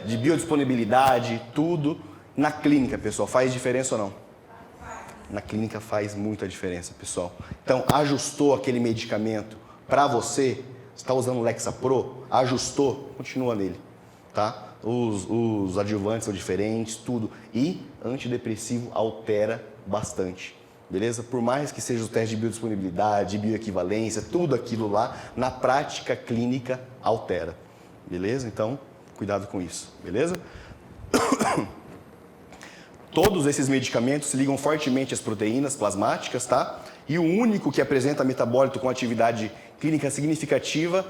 de biodisponibilidade, tudo. Na clínica, pessoal, faz diferença ou não? Na clínica faz muita diferença, pessoal. Então, ajustou aquele medicamento para você está usando Lexapro, ajustou, continua nele, tá? Os adjuvantes são diferentes, tudo. E antidepressivo altera bastante, beleza? Por mais que seja o teste de biodisponibilidade, bioequivalência, tudo aquilo lá, na prática clínica altera, beleza? Então, cuidado com isso, beleza? Todos esses medicamentos se ligam fortemente às proteínas plasmáticas, tá? E o único que apresenta metabólito com atividade clínica significativa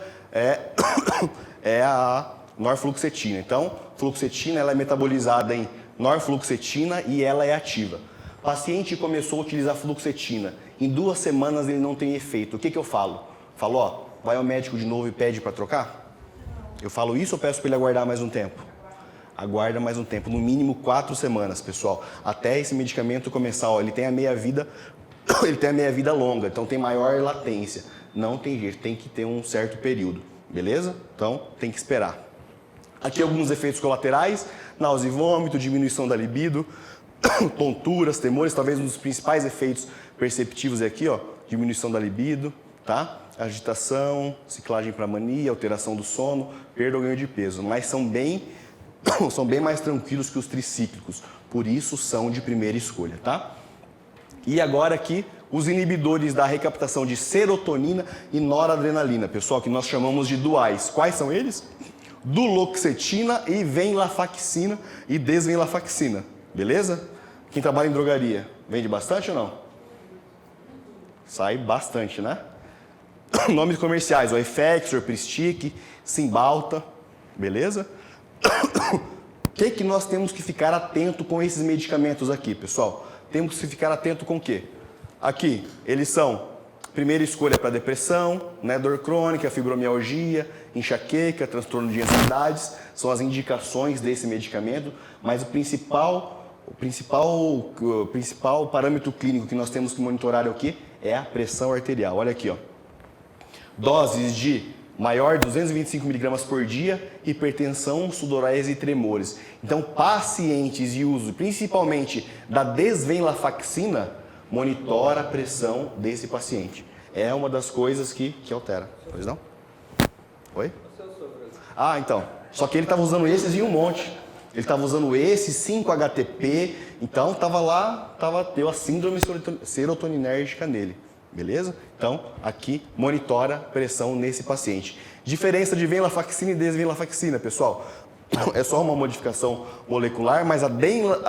é a norfluoxetina. Então, fluoxetina ela é metabolizada em norfluoxetina e ela é ativa. O paciente começou a utilizar fluoxetina. Em 2 semanas ele não tem efeito. O que eu falo? Falo, ó, vai ao médico de novo e pede para trocar? Eu falo isso ou peço para ele aguardar mais um tempo? Aguarda mais um tempo, no mínimo 4 semanas, pessoal. Até esse medicamento começar, ó, ele tem a meia-vida longa, então tem maior latência. Não tem jeito, tem que ter um certo período, beleza? Então, tem que esperar. Aqui alguns efeitos colaterais, náusea e vômito, diminuição da libido, tonturas, temores, talvez um dos principais efeitos perceptivos é aqui, ó, diminuição da libido, tá? Agitação, ciclagem para mania, alteração do sono, perda ou ganho de peso, mas são bem mais tranquilos que os tricíclicos, por isso são de primeira escolha, tá? E agora aqui, os inibidores da recaptação de serotonina e noradrenalina, pessoal, que nós chamamos de duais. Quais são eles? Duloxetina e venlafaxina e desvenlafaxina, beleza? Quem trabalha em drogaria, vende bastante ou não? Sai bastante, né? Nomes comerciais, o Effexor, Pristic, Cymbalta, beleza? O que nós temos que ficar atento com esses medicamentos aqui, pessoal? Temos que ficar atento com o quê? Aqui, eles são primeira escolha para depressão, né, dor crônica, fibromialgia, enxaqueca, transtorno de ansiedades, são as indicações desse medicamento, mas o principal parâmetro clínico que nós temos que monitorar é o quê? É a pressão arterial. Olha aqui, ó. Doses de maior 225 mg por dia, hipertensão, sudorese e tremores. Então, pacientes de uso, principalmente da desvenlafaxina, monitora a pressão desse paciente. É uma das coisas que altera. Pois não? Oi? Ah, então. Só que ele estava usando esses e um monte. Ele estava usando esse 5-HTP, então deu a síndrome serotoninérgica nele. Beleza? Então, aqui monitora a pressão nesse paciente. Diferença de venlafaxina e desvenlafaxina, pessoal. É só uma modificação molecular, mas a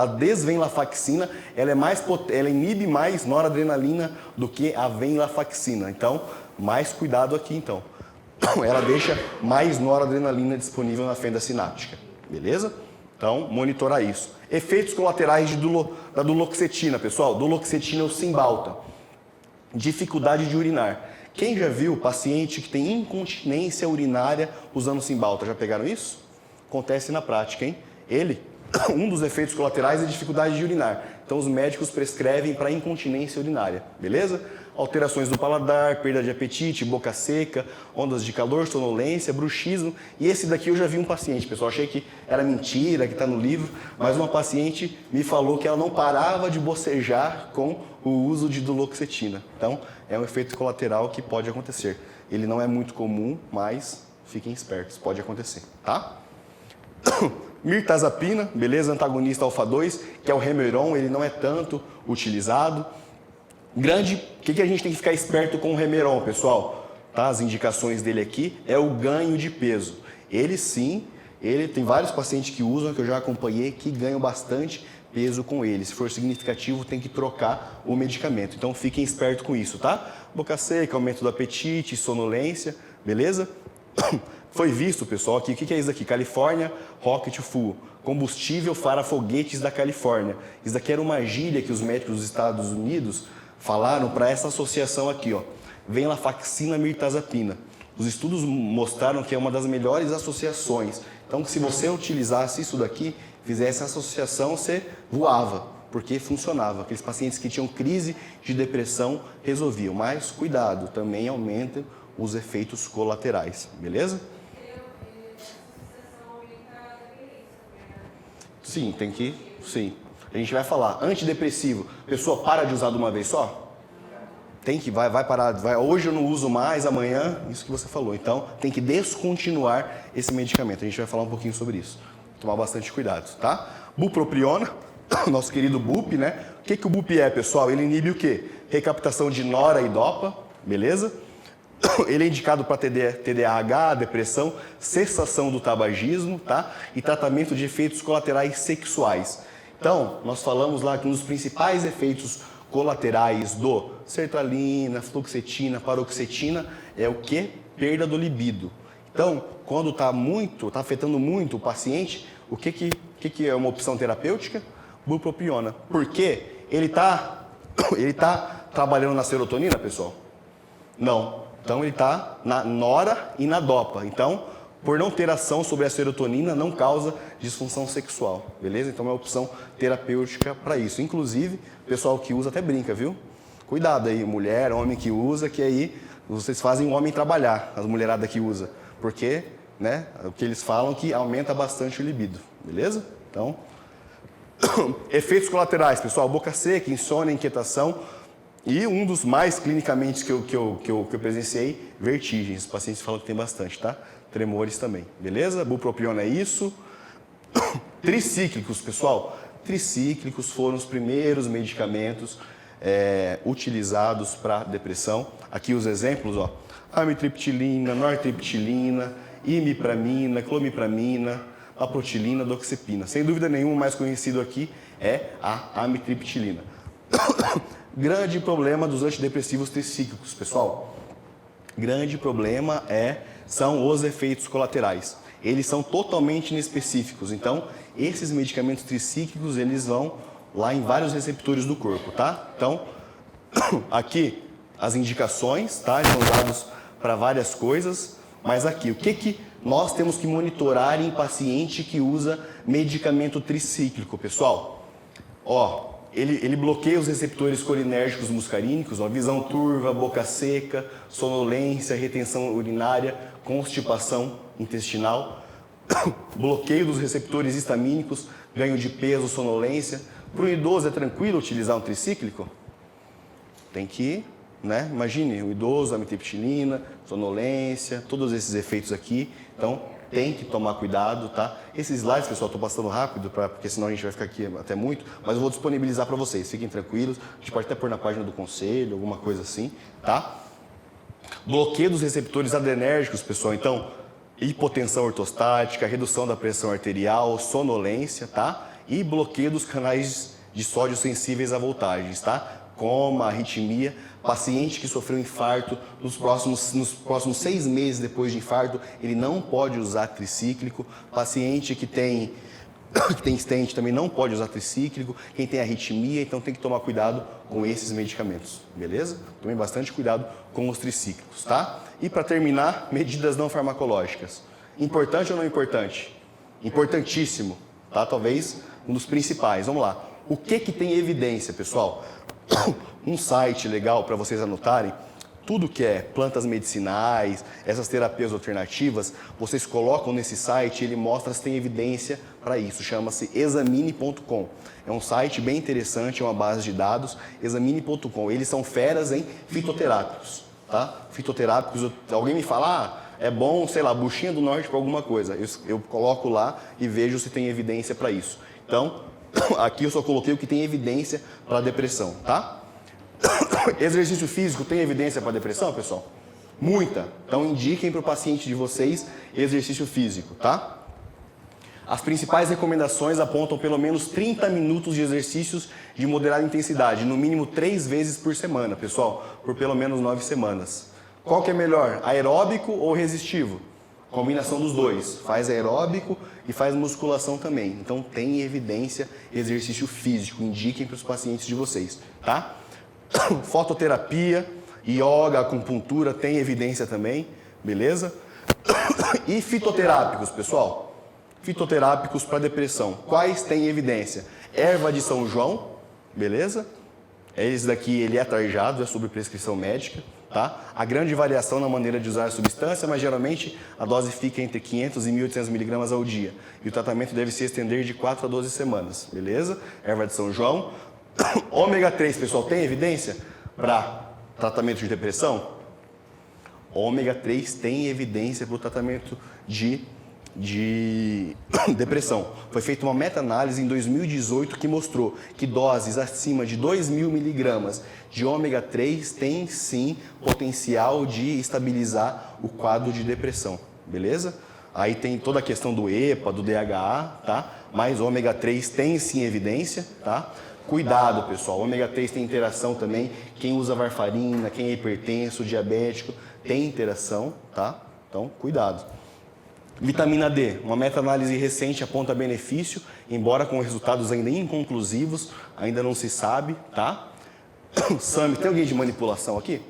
desvenlafaxina ela inibe mais noradrenalina do que a venlafaxina. Então, mais cuidado aqui, então. Ela deixa mais noradrenalina disponível na fenda sináptica. Beleza? Então, monitorar isso. Efeitos colaterais da duloxetina, pessoal. Duloxetina é o Cymbalta. dificuldade de urinar. Quem já viu paciente que tem incontinência urinária usando Cymbalta? Já pegaram isso? Acontece na prática, hein? Um dos efeitos colaterais é dificuldade de urinar. Então, os médicos prescrevem para incontinência urinária, beleza? Alterações do paladar, perda de apetite, boca seca, ondas de calor, sonolência, bruxismo. E esse daqui eu já vi um paciente, pessoal. Achei que era mentira, que está no livro, mas uma paciente me falou que ela não parava de bocejar com o uso de duloxetina. Então, é um efeito colateral que pode acontecer. Ele não é muito comum, mas fiquem espertos, pode acontecer, tá? Mirtazapina, beleza? Antagonista alfa-2, que é o Remeron, ele não é tanto utilizado. O que a gente tem que ficar esperto com o Remeron, pessoal? Tá? As indicações dele aqui é o ganho de peso. Ele sim, ele tem vários pacientes que usam, que eu já acompanhei, que ganham bastante peso com ele. Se for significativo, tem que trocar o medicamento. Então fiquem espertos com isso, tá? Boca seca, aumento do apetite, sonolência, beleza? Foi visto, pessoal, aqui, o que é isso aqui? California Rocket Fuel, combustível para foguetes da Califórnia. Isso daqui era uma gíria que os médicos dos Estados Unidos falaram para essa associação aqui, ó. Venlafaxina mirtazapina. Os estudos mostraram que é uma das melhores associações. Então, se você utilizasse isso daqui, fizesse a associação, você voava, porque funcionava. Aqueles pacientes que tinham crise de depressão resolviam. Mas, cuidado, também aumenta os efeitos colaterais, beleza? Sim, tem que... Sim. A gente vai falar. Antidepressivo. Pessoa para de usar de uma vez só? Tem que... Vai parar. Hoje eu não uso mais, amanhã... Isso que você falou. Então, tem que descontinuar esse medicamento. A gente vai falar um pouquinho sobre isso. Tomar bastante cuidado, tá? Bupropiona. Nosso querido BUP, né? O que o BUP é, pessoal? Ele inibe o quê? Recaptação de nora e dopa. Beleza? Ele é indicado para TDAH, depressão, cessação do tabagismo, tá? E tratamento de efeitos colaterais sexuais. Então, nós falamos lá que um dos principais efeitos colaterais do sertralina, fluoxetina, paroxetina é o quê? Perda do libido. Então, quando está afetando muito o paciente, o que é uma opção terapêutica? Bupropiona. Por quê? Ele tá trabalhando na serotonina, pessoal? Não. Então, ele está na nora e na dopa. Então, por não ter ação sobre a serotonina, não causa disfunção sexual, beleza? Então, é uma opção terapêutica para isso. Inclusive, o pessoal que usa até brinca, viu? Cuidado aí, mulher, homem que usa, que aí vocês fazem o homem trabalhar, as mulheradas que usa. Porque, né, o que eles falam que aumenta bastante o libido, beleza? Então, efeitos colaterais, pessoal, boca seca, insônia, inquietação. E um dos mais clinicamente que eu presenciei, vertigens. Os pacientes falam que tem bastante, tá? Tremores também, beleza? Bupropiona é isso. Tricíclicos, pessoal. Tricíclicos foram os primeiros medicamentos utilizados para depressão. Aqui os exemplos, ó. Amitriptilina, nortriptilina, imipramina, clomipramina, aprotilina, doxepina. Sem dúvida nenhuma, o mais conhecido aqui é a amitriptilina. Grande problema dos antidepressivos tricíclicos, pessoal. Grande problema são os efeitos colaterais. Eles são totalmente inespecíficos. Então, esses medicamentos tricíclicos, eles vão lá em vários receptores do corpo, tá? Então, aqui as indicações, tá? Eles são dados para várias coisas, mas aqui, o que nós temos que monitorar em paciente que usa medicamento tricíclico, pessoal? Ó, ele bloqueia os receptores colinérgicos muscarínicos, ó, visão turva, boca seca, sonolência, retenção urinária, constipação intestinal, bloqueio dos receptores histamínicos, ganho de peso, sonolência. Para o idoso é tranquilo utilizar um tricíclico? Tem que, né? Imagine, o idoso, amitriptilina, sonolência, todos esses efeitos aqui. Então, tem que tomar cuidado, tá? Esses slides, pessoal, estou passando rápido, porque senão a gente vai ficar aqui até muito, mas eu vou disponibilizar para vocês, fiquem tranquilos. A gente pode até pôr na página do conselho, alguma coisa assim, tá? Bloqueio dos receptores adrenérgicos, pessoal. Então, hipotensão ortostática, redução da pressão arterial, sonolência, tá? E bloqueio dos canais de sódio sensíveis a voltagens, tá? Coma, arritmia, paciente que sofreu infarto, nos próximos 6 meses depois de infarto, ele não pode usar tricíclico. Paciente que tem que tem stent também não pode usar tricíclico, quem tem arritmia, então tem que tomar cuidado com esses medicamentos, beleza? Tomem bastante cuidado com os tricíclicos, tá? E para terminar, medidas não farmacológicas. Importante ou não importante? Importantíssimo, tá? Talvez um dos principais. Vamos lá. O que tem evidência, pessoal? Um site legal para vocês anotarem. Tudo que é plantas medicinais, essas terapias alternativas, vocês colocam nesse site, ele mostra se tem evidência para isso. Chama-se examine.com. É um site bem interessante, é uma base de dados, examine.com. Eles são feras em fitoterápicos, tá? Fitoterápicos, alguém me fala, é bom, sei lá, buchinha do norte para alguma coisa. Eu coloco lá e vejo se tem evidência para isso. Então, aqui eu só coloquei o que tem evidência para depressão, tá? Exercício físico tem evidência para depressão, pessoal? Muita. Então indiquem para o paciente de vocês exercício físico, tá? As principais recomendações apontam pelo menos 30 minutos de exercícios de moderada intensidade, no mínimo 3 vezes por semana, pessoal, por pelo menos 9 semanas. Qual que é melhor, aeróbico ou resistivo? Combinação dos dois, faz aeróbico e faz musculação também. Então tem evidência exercício físico, indiquem para os pacientes de vocês, tá? Fototerapia, yoga, acupuntura, tem evidência também, beleza? E fitoterápicos, pessoal? Fitoterápicos para depressão. Quais têm evidência? Erva de São João, beleza? Esse daqui ele é tarjado, é sob prescrição médica, tá? A grande variação na maneira de usar a substância, mas geralmente a dose fica entre 500 e 1.800 miligramas ao dia. E o tratamento deve se estender de 4 a 12 semanas, beleza? Erva de São João. Ômega 3, pessoal, tem evidência para tratamento de depressão? Ômega 3 tem evidência para o tratamento de depressão. Foi feita uma meta-análise em 2018 que mostrou que doses acima de 2.000 miligramas de ômega 3 tem sim potencial de estabilizar o quadro de depressão, beleza? Aí tem toda a questão do EPA, do DHA, tá? Mas ômega 3 tem sim evidência, tá? Cuidado, pessoal, ômega 3 tem interação também, quem usa varfarina, quem é hipertenso, diabético, tem interação, tá? Então, cuidado. Vitamina D, uma meta-análise recente aponta benefício, embora com resultados ainda inconclusivos, ainda não se sabe, tá? SAMe, tem alguém de manipulação aqui?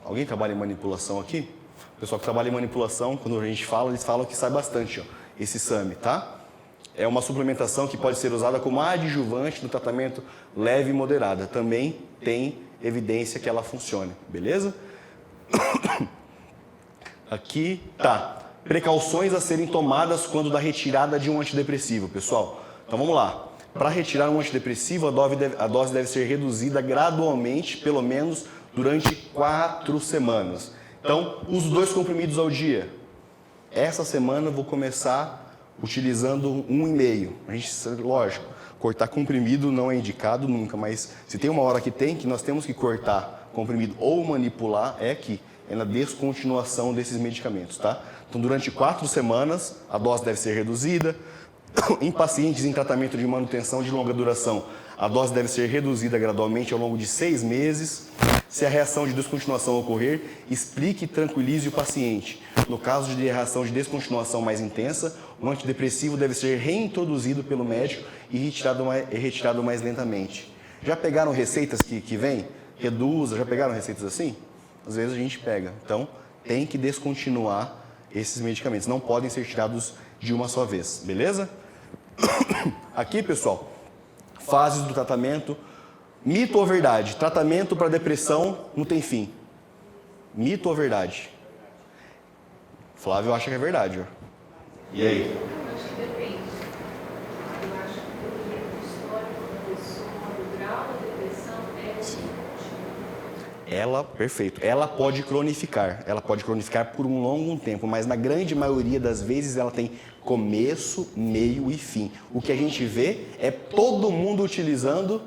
Alguém trabalha em manipulação aqui? O pessoal que trabalha em manipulação, quando a gente fala, eles falam que sai bastante, ó, esse SAMe, tá? É uma suplementação que pode ser usada como adjuvante no tratamento leve e moderado. Também tem evidência que ela funcione, beleza? Aqui tá. Precauções a serem tomadas quando da retirada de um antidepressivo, pessoal. Então vamos lá. Para retirar um antidepressivo, a dose deve ser reduzida gradualmente, pelo menos durante 4 semanas. Então, uso 2 comprimidos ao dia. Essa semana eu vou começar utilizando 1,5. A gente, lógico, cortar comprimido não é indicado nunca, mas se tem uma hora que nós temos que cortar comprimido ou manipular, é aqui, é na descontinuação desses medicamentos, tá? Então, durante 4 semanas, a dose deve ser reduzida. Em pacientes em tratamento de manutenção de longa duração, a dose deve ser reduzida gradualmente ao longo de 6 meses. Se a reação de descontinuação ocorrer, explique e tranquilize o paciente. No caso de reação de descontinuação mais intensa, o antidepressivo deve ser reintroduzido pelo médico e retirado mais lentamente. Já pegaram receitas que vêm? Reduza, já pegaram receitas assim? Às vezes a gente pega. Então, tem que descontinuar esses medicamentos. Não podem ser tirados de uma só vez, beleza? Aqui, pessoal, fases do tratamento. Mito ou verdade? Tratamento para depressão não tem fim. Mito ou verdade? Flávio acha que é verdade, ó. E aí? Eu acho que depende. Eu acho que o histórico da pessoa, o grau da depressão é diferente. Perfeito. Ela pode cronificar por um longo tempo, mas na grande maioria das vezes ela tem começo, meio e fim. O que a gente vê é todo mundo utilizando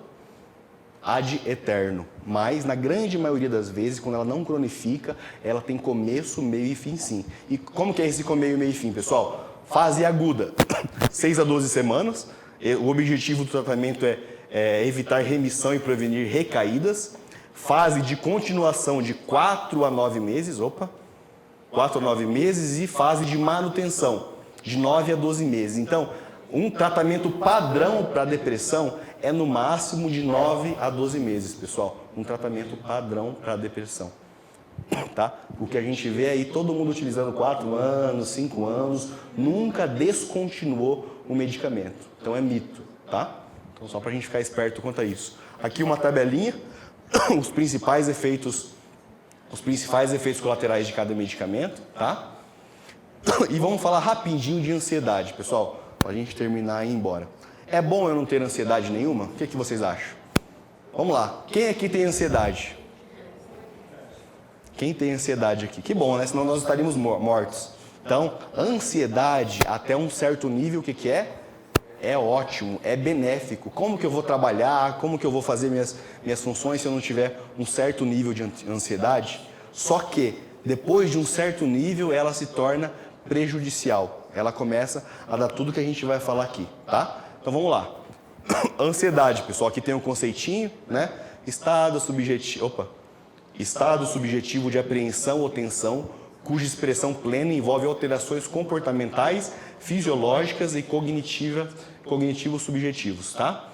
ad eterno, mas na grande maioria das vezes, quando ela não cronifica, ela tem começo, meio e fim sim. E como que é esse começo, meio e fim, pessoal? Fase aguda, 6 a 12 semanas. O objetivo do tratamento é evitar remissão e prevenir recaídas. Fase de continuação de 4 a 9 meses, 4 a 9 meses, e fase de manutenção, de 9 a 12 meses. Então, Um tratamento padrão para depressão é no máximo de 9 a 12 meses, pessoal. Um tratamento padrão para depressão. Tá? O que a gente vê aí, todo mundo utilizando 4 anos, 5 anos, nunca descontinuou o medicamento. Então é mito, tá? Então só para a gente ficar esperto quanto a isso. Aqui uma tabelinha, os principais efeitos colaterais de cada medicamento, tá? E vamos falar rapidinho de ansiedade, pessoal, para a gente terminar e ir embora. É bom eu não ter ansiedade nenhuma? O que vocês acham? Vamos lá, quem aqui tem ansiedade? Quem tem ansiedade aqui? Que bom, né? Senão nós estaríamos mortos. Então, ansiedade até um certo nível, o que é? É ótimo, é benéfico. Como que eu vou trabalhar, como que eu vou fazer minhas funções se eu não tiver um certo nível de ansiedade? Só que, depois de um certo nível, ela se torna prejudicial. Ela começa a dar tudo que a gente vai falar aqui, tá? Então vamos lá. Ansiedade, pessoal, aqui tem um conceitinho, né? Estado subjetivo de apreensão ou tensão, cuja expressão plena envolve alterações comportamentais, fisiológicas e cognitivos subjetivos, tá?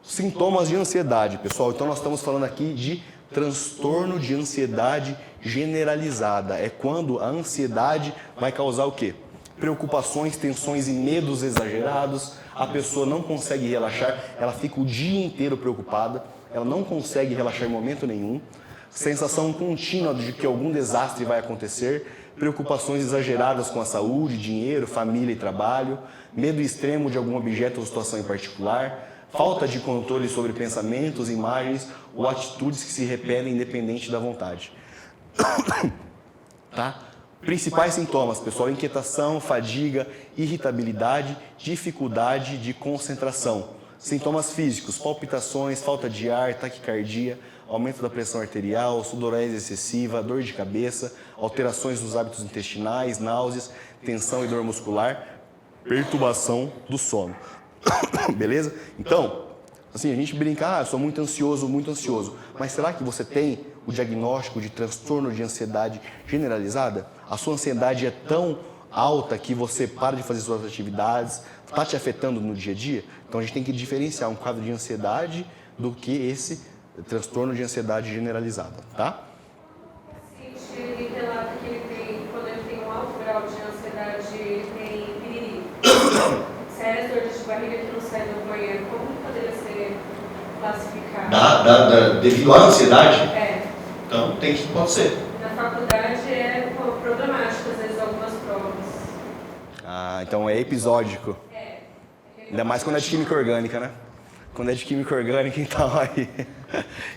Sintomas de ansiedade, pessoal. Então nós estamos falando aqui de transtorno de ansiedade generalizada. É quando a ansiedade vai causar o quê? Preocupações, tensões e medos exagerados. A pessoa não consegue relaxar, ela fica o dia inteiro preocupada. Ela não consegue relaxar em momento nenhum, sensação contínua de que algum desastre vai acontecer, preocupações exageradas com a saúde, dinheiro, família e trabalho, medo extremo de algum objeto ou situação em particular, falta de controle sobre pensamentos, imagens ou atitudes que se repetem independente da vontade. Tá? Principais sintomas, pessoal: inquietação, fadiga, irritabilidade, dificuldade de concentração. Sintomas físicos: palpitações, falta de ar, taquicardia, aumento da pressão arterial, sudorese excessiva, dor de cabeça, alterações nos hábitos intestinais, náuseas, tensão e dor muscular, perturbação do sono. Beleza? Então, assim, a gente brinca, eu sou muito ansioso. Mas será que você tem o diagnóstico de transtorno de ansiedade generalizada? A sua ansiedade é tão alta que você para de fazer suas atividades, está te afetando no dia a dia? Então a gente tem que diferenciar um quadro de ansiedade do que esse transtorno de ansiedade generalizada, tá? O paciente, ele relata que ele tem, quando ele tem um alto grau de ansiedade, ele tem piriri. Sérias dores de barriga que não saem do banheiro, como poderia ser classificado? Devido à ansiedade? É. Então pode ser. Na faculdade é problemático, às vezes, algumas provas. Ah, então é episódico. Ainda mais quando é de química orgânica, né? Quando é de química orgânica, então aí...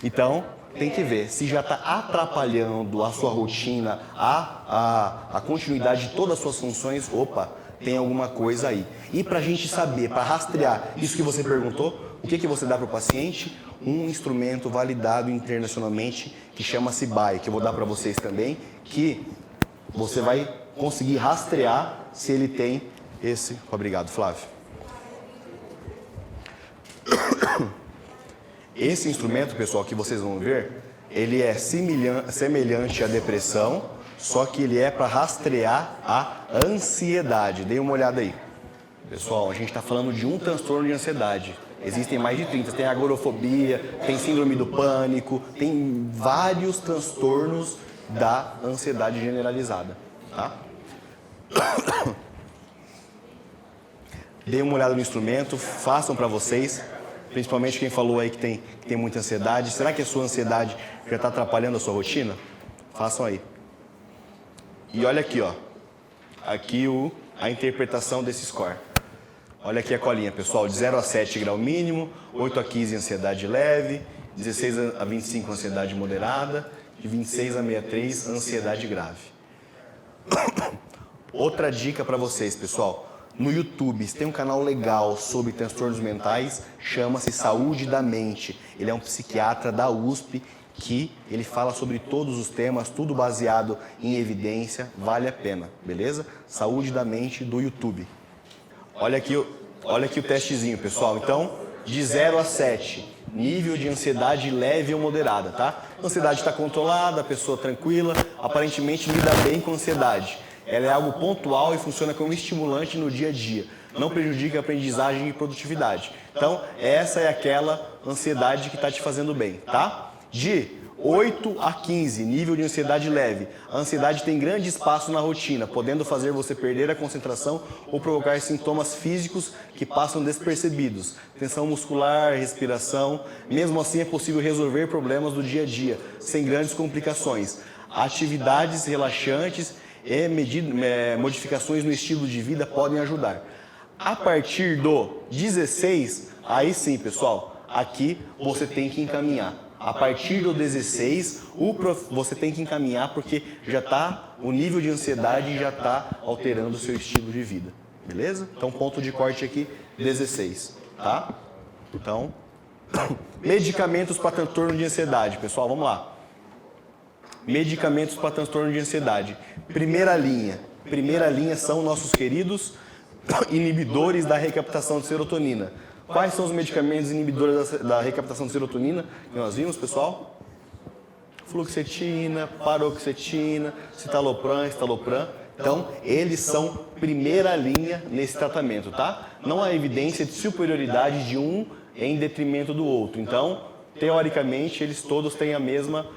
Então, tem que ver. Se já está atrapalhando a sua rotina, a continuidade de todas as suas funções, opa, tem alguma coisa aí. E para a gente saber, para rastrear isso que você perguntou, o que você dá para o paciente? Um instrumento validado internacionalmente que chama-se BAI, que eu vou dar para vocês também, que você vai conseguir rastrear se ele tem esse... Obrigado, Flávio. Esse instrumento, pessoal, que vocês vão ver, ele é semelhante à depressão, só que ele é para rastrear a ansiedade. Dê uma olhada aí. Pessoal, a gente está falando de um transtorno de ansiedade. Existem mais de 30. Tem agorafobia, tem síndrome do pânico, tem vários transtornos da ansiedade generalizada. Tá? Dê uma olhada no instrumento, façam para vocês. Principalmente quem falou aí que tem muita ansiedade. Será que a sua ansiedade já está atrapalhando a sua rotina? Façam aí. E olha aqui, ó. Aqui a interpretação desse score. Olha aqui a colinha, pessoal. De 0 a 7, grau mínimo. 8 a 15, ansiedade leve. 16 a 25, ansiedade moderada. De 26 a 63, ansiedade grave. Outra dica para vocês, pessoal. No YouTube, tem um canal legal sobre transtornos mentais, chama-se Saúde da Mente. Ele é um psiquiatra da USP que ele fala sobre todos os temas, tudo baseado em evidência, vale a pena, beleza? Saúde da Mente do YouTube. Olha aqui o testezinho, pessoal. Então, de 0 a 7, nível de ansiedade leve ou moderada, tá? A ansiedade está controlada, a pessoa tranquila, aparentemente lida bem com a ansiedade. ela é algo pontual e funciona como estimulante no dia a dia. Não prejudica a aprendizagem e produtividade. Então, essa é aquela ansiedade que está te fazendo bem, tá? De 8 a 15, nível de ansiedade leve. A ansiedade tem grande espaço na rotina, podendo fazer você perder a concentração ou provocar sintomas físicos que passam despercebidos. Tensão muscular, respiração. Mesmo assim, é possível resolver problemas do dia a dia, sem grandes complicações. Atividades relaxantes e modificações no estilo de vida podem ajudar. A partir do 16, aí sim, pessoal, aqui você tem que encaminhar. A partir do 16, você tem que encaminhar porque já está, o nível de ansiedade já está alterando o seu estilo de vida, beleza? Então, ponto de corte aqui, 16, tá? Então, medicamentos para transtorno de ansiedade, pessoal, vamos lá. Medicamentos para transtorno de ansiedade. Primeira linha são nossos queridos inibidores da recaptação de serotonina. Quais são os medicamentos inibidores da recaptação de serotonina que nós vimos, pessoal? Fluoxetina, paroxetina, citalopram, estalopram. Então, eles são primeira linha nesse tratamento, tá? Não há evidência de superioridade de um em detrimento do outro. Então, teoricamente, eles todos têm a mesma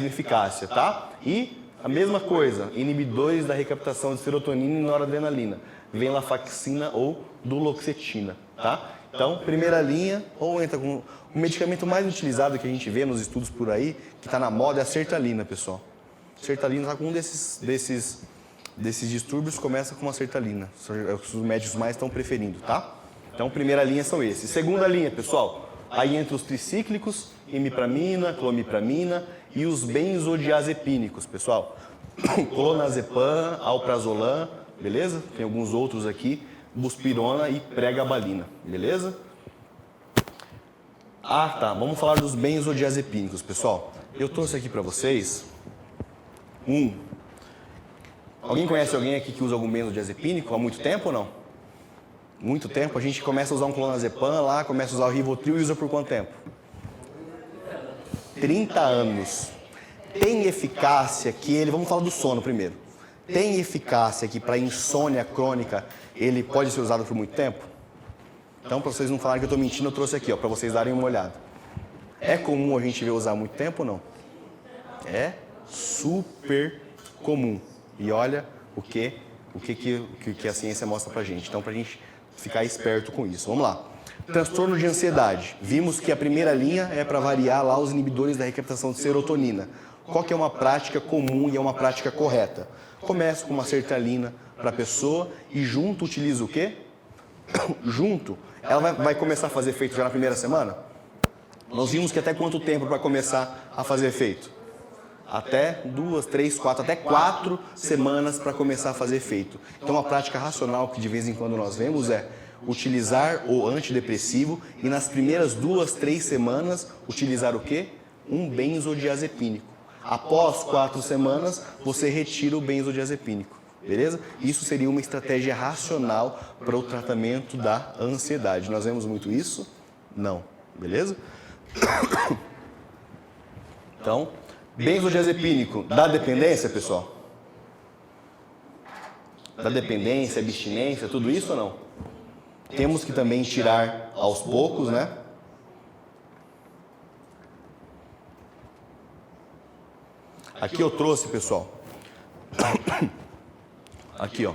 eficácia, tá? E a mesma coisa, inibidores da recaptação de serotonina e noradrenalina, venlafaxina ou duloxetina, tá? Então, primeira linha, ou entra com o medicamento mais utilizado que a gente vê nos estudos por aí, que está na moda, é a sertralina, pessoal. Sertralina está com um desses distúrbios, começa com uma sertralina. É o que os médicos mais estão preferindo, tá? Então, primeira linha são esses. Segunda linha, pessoal, aí entra os tricíclicos, imipramina, clomipramina e os benzodiazepínicos, pessoal. Clonazepam, alprazolam, beleza? Tem alguns outros aqui, buspirona e pregabalina, beleza? Ah, tá, vamos falar dos benzodiazepínicos, pessoal. Eu trouxe aqui para vocês Alguém conhece alguém aqui que usa algum benzodiazepínico há muito tempo ou não? Muito tempo? A gente começa a usar um clonazepam lá, começa a usar o Rivotril e usa por quanto tempo? 30 anos. Tem eficácia que ele... Vamos falar do sono primeiro. Tem eficácia que para insônia crônica ele pode ser usado por muito tempo? Então, para vocês não falarem que eu estou mentindo, eu trouxe aqui, para vocês darem uma olhada. É comum a gente ver usar há muito tempo ou não? É super comum. E olha o que a ciência mostra pra gente. Então, pra gente ficar esperto com isso. Vamos lá. Transtorno de ansiedade. Vimos que a primeira linha é para variar lá os inibidores da recaptação de serotonina. Qual que é uma prática comum e é uma prática correta? Começa com uma sertralina para a pessoa e junto utiliza o quê? Junto, ela vai começar a fazer efeito já na primeira semana? Nós vimos que até quanto tempo para começar a fazer efeito? Até 2, 3, 4, até 4 semanas para começar a fazer efeito. Então, uma prática racional que de vez em quando nós vemos é utilizar o antidepressivo e nas primeiras 2, 3 semanas utilizar o quê? Um benzodiazepínico. Após 4 semanas, você retira o benzodiazepínico, beleza? Isso seria uma estratégia racional para o tratamento da ansiedade. Nós vemos muito isso? Não, beleza? Então, benzodiazepínico dá dependência, pessoal? Dá dependência, abstinência, tudo isso ou não? Temos que também tirar aos poucos, né? Aqui eu trouxe, pessoal. Aqui, ó.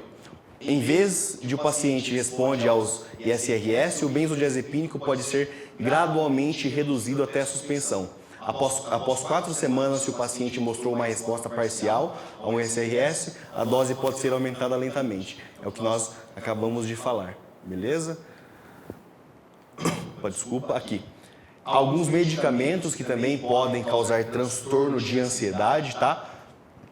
Em vez de o paciente responde aos ISRS, o benzodiazepínico pode ser gradualmente reduzido até a suspensão. Após 4 semanas, se o paciente mostrou uma resposta parcial a um ISRS, a dose pode ser aumentada lentamente. É o que nós acabamos de falar, beleza? Desculpa, aqui. Alguns medicamentos que também podem causar transtorno de ansiedade, tá?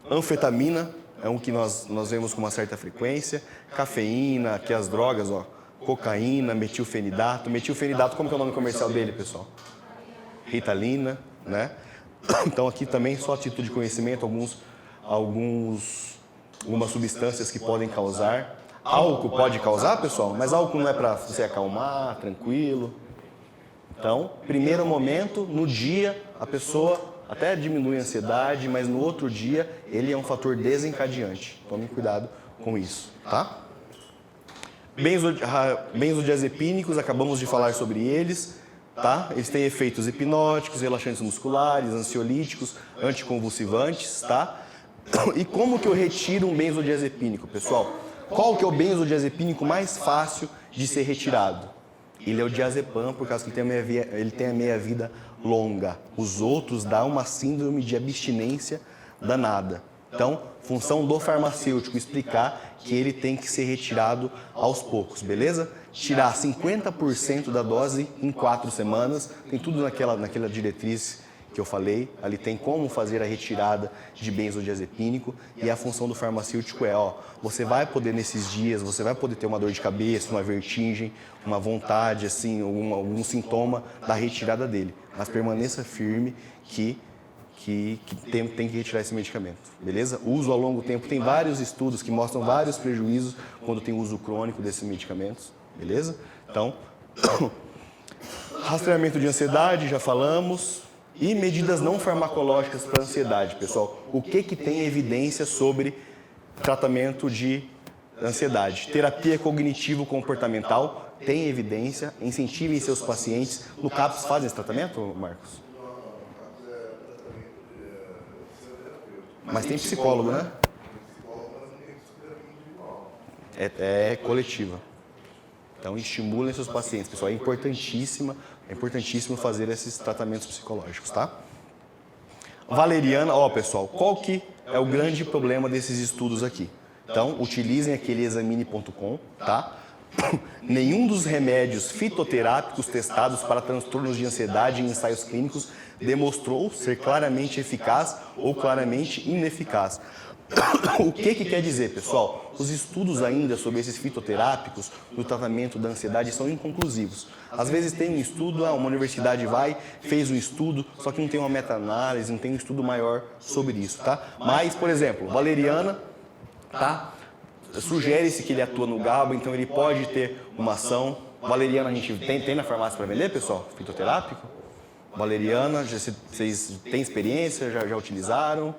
Anfetamina é um que nós vemos com uma certa frequência. Cafeína, aqui as drogas, ó. Cocaína, metilfenidato. Metilfenidato, como que é o nome comercial dele, pessoal? Ritalina, né? Então aqui também, só a título de conhecimento, algumas substâncias que podem causar. Álcool pode causar, pessoal? Mas álcool não é para você acalmar, tranquilo. Então, primeiro momento, no dia, a pessoa até diminui a ansiedade, mas no outro dia ele é um fator desencadeante. Tome cuidado com isso, tá? Benzodiazepínicos, acabamos de falar sobre eles, tá? Eles têm efeitos hipnóticos, relaxantes musculares, ansiolíticos, anticonvulsivantes, tá? E como que eu retiro um benzodiazepínico, pessoal? Qual que é o benzodiazepínico mais fácil de ser retirado? Ele é o diazepam, por causa que ele tem a meia-vida longa. Os outros dão uma síndrome de abstinência danada. Então, função do farmacêutico explicar que ele tem que ser retirado aos poucos, beleza? Tirar 50% da dose em 4 semanas, tem tudo naquela diretriz que eu falei, ali tem como fazer a retirada de benzodiazepínico e a função do farmacêutico é, você vai poder nesses dias, você vai poder ter uma dor de cabeça, uma vertigem, uma vontade, assim, algum sintoma da retirada dele, mas permaneça firme que tem que retirar esse medicamento, beleza? O uso a longo tempo, tem vários estudos que mostram vários prejuízos quando tem uso crônico desses medicamentos, beleza? Então, rastreamento de ansiedade, já falamos. E medidas não farmacológicas para ansiedade, pessoal. O que tem evidência sobre tratamento de ansiedade? Terapia cognitivo-comportamental tem evidência. Incentivem seus pacientes. No CAPS fazem esse tratamento, Marcos? Mas tem psicólogo, né? É coletiva. Então, estimulem seus pacientes, pessoal. É importantíssimo fazer esses tratamentos psicológicos, tá? Valeriana, pessoal, qual que é o grande problema desses estudos aqui? Então, utilizem aquele examine.com, tá? Nenhum dos remédios fitoterápicos testados para transtornos de ansiedade em ensaios clínicos demonstrou ser claramente eficaz ou claramente ineficaz. O que quer dizer, pessoal? Os estudos ainda sobre esses fitoterápicos no tratamento da ansiedade são inconclusivos. Às vezes tem um estudo, uma universidade fez um estudo, só que não tem uma meta-análise, não tem um estudo maior sobre isso, tá? Mas, por exemplo, valeriana, tá? Sugere-se que ele atua no GABA, então ele pode ter uma ação. Valeriana a gente tem na farmácia para vender, pessoal? Fitoterápico? Valeriana, vocês têm experiência, já utilizaram?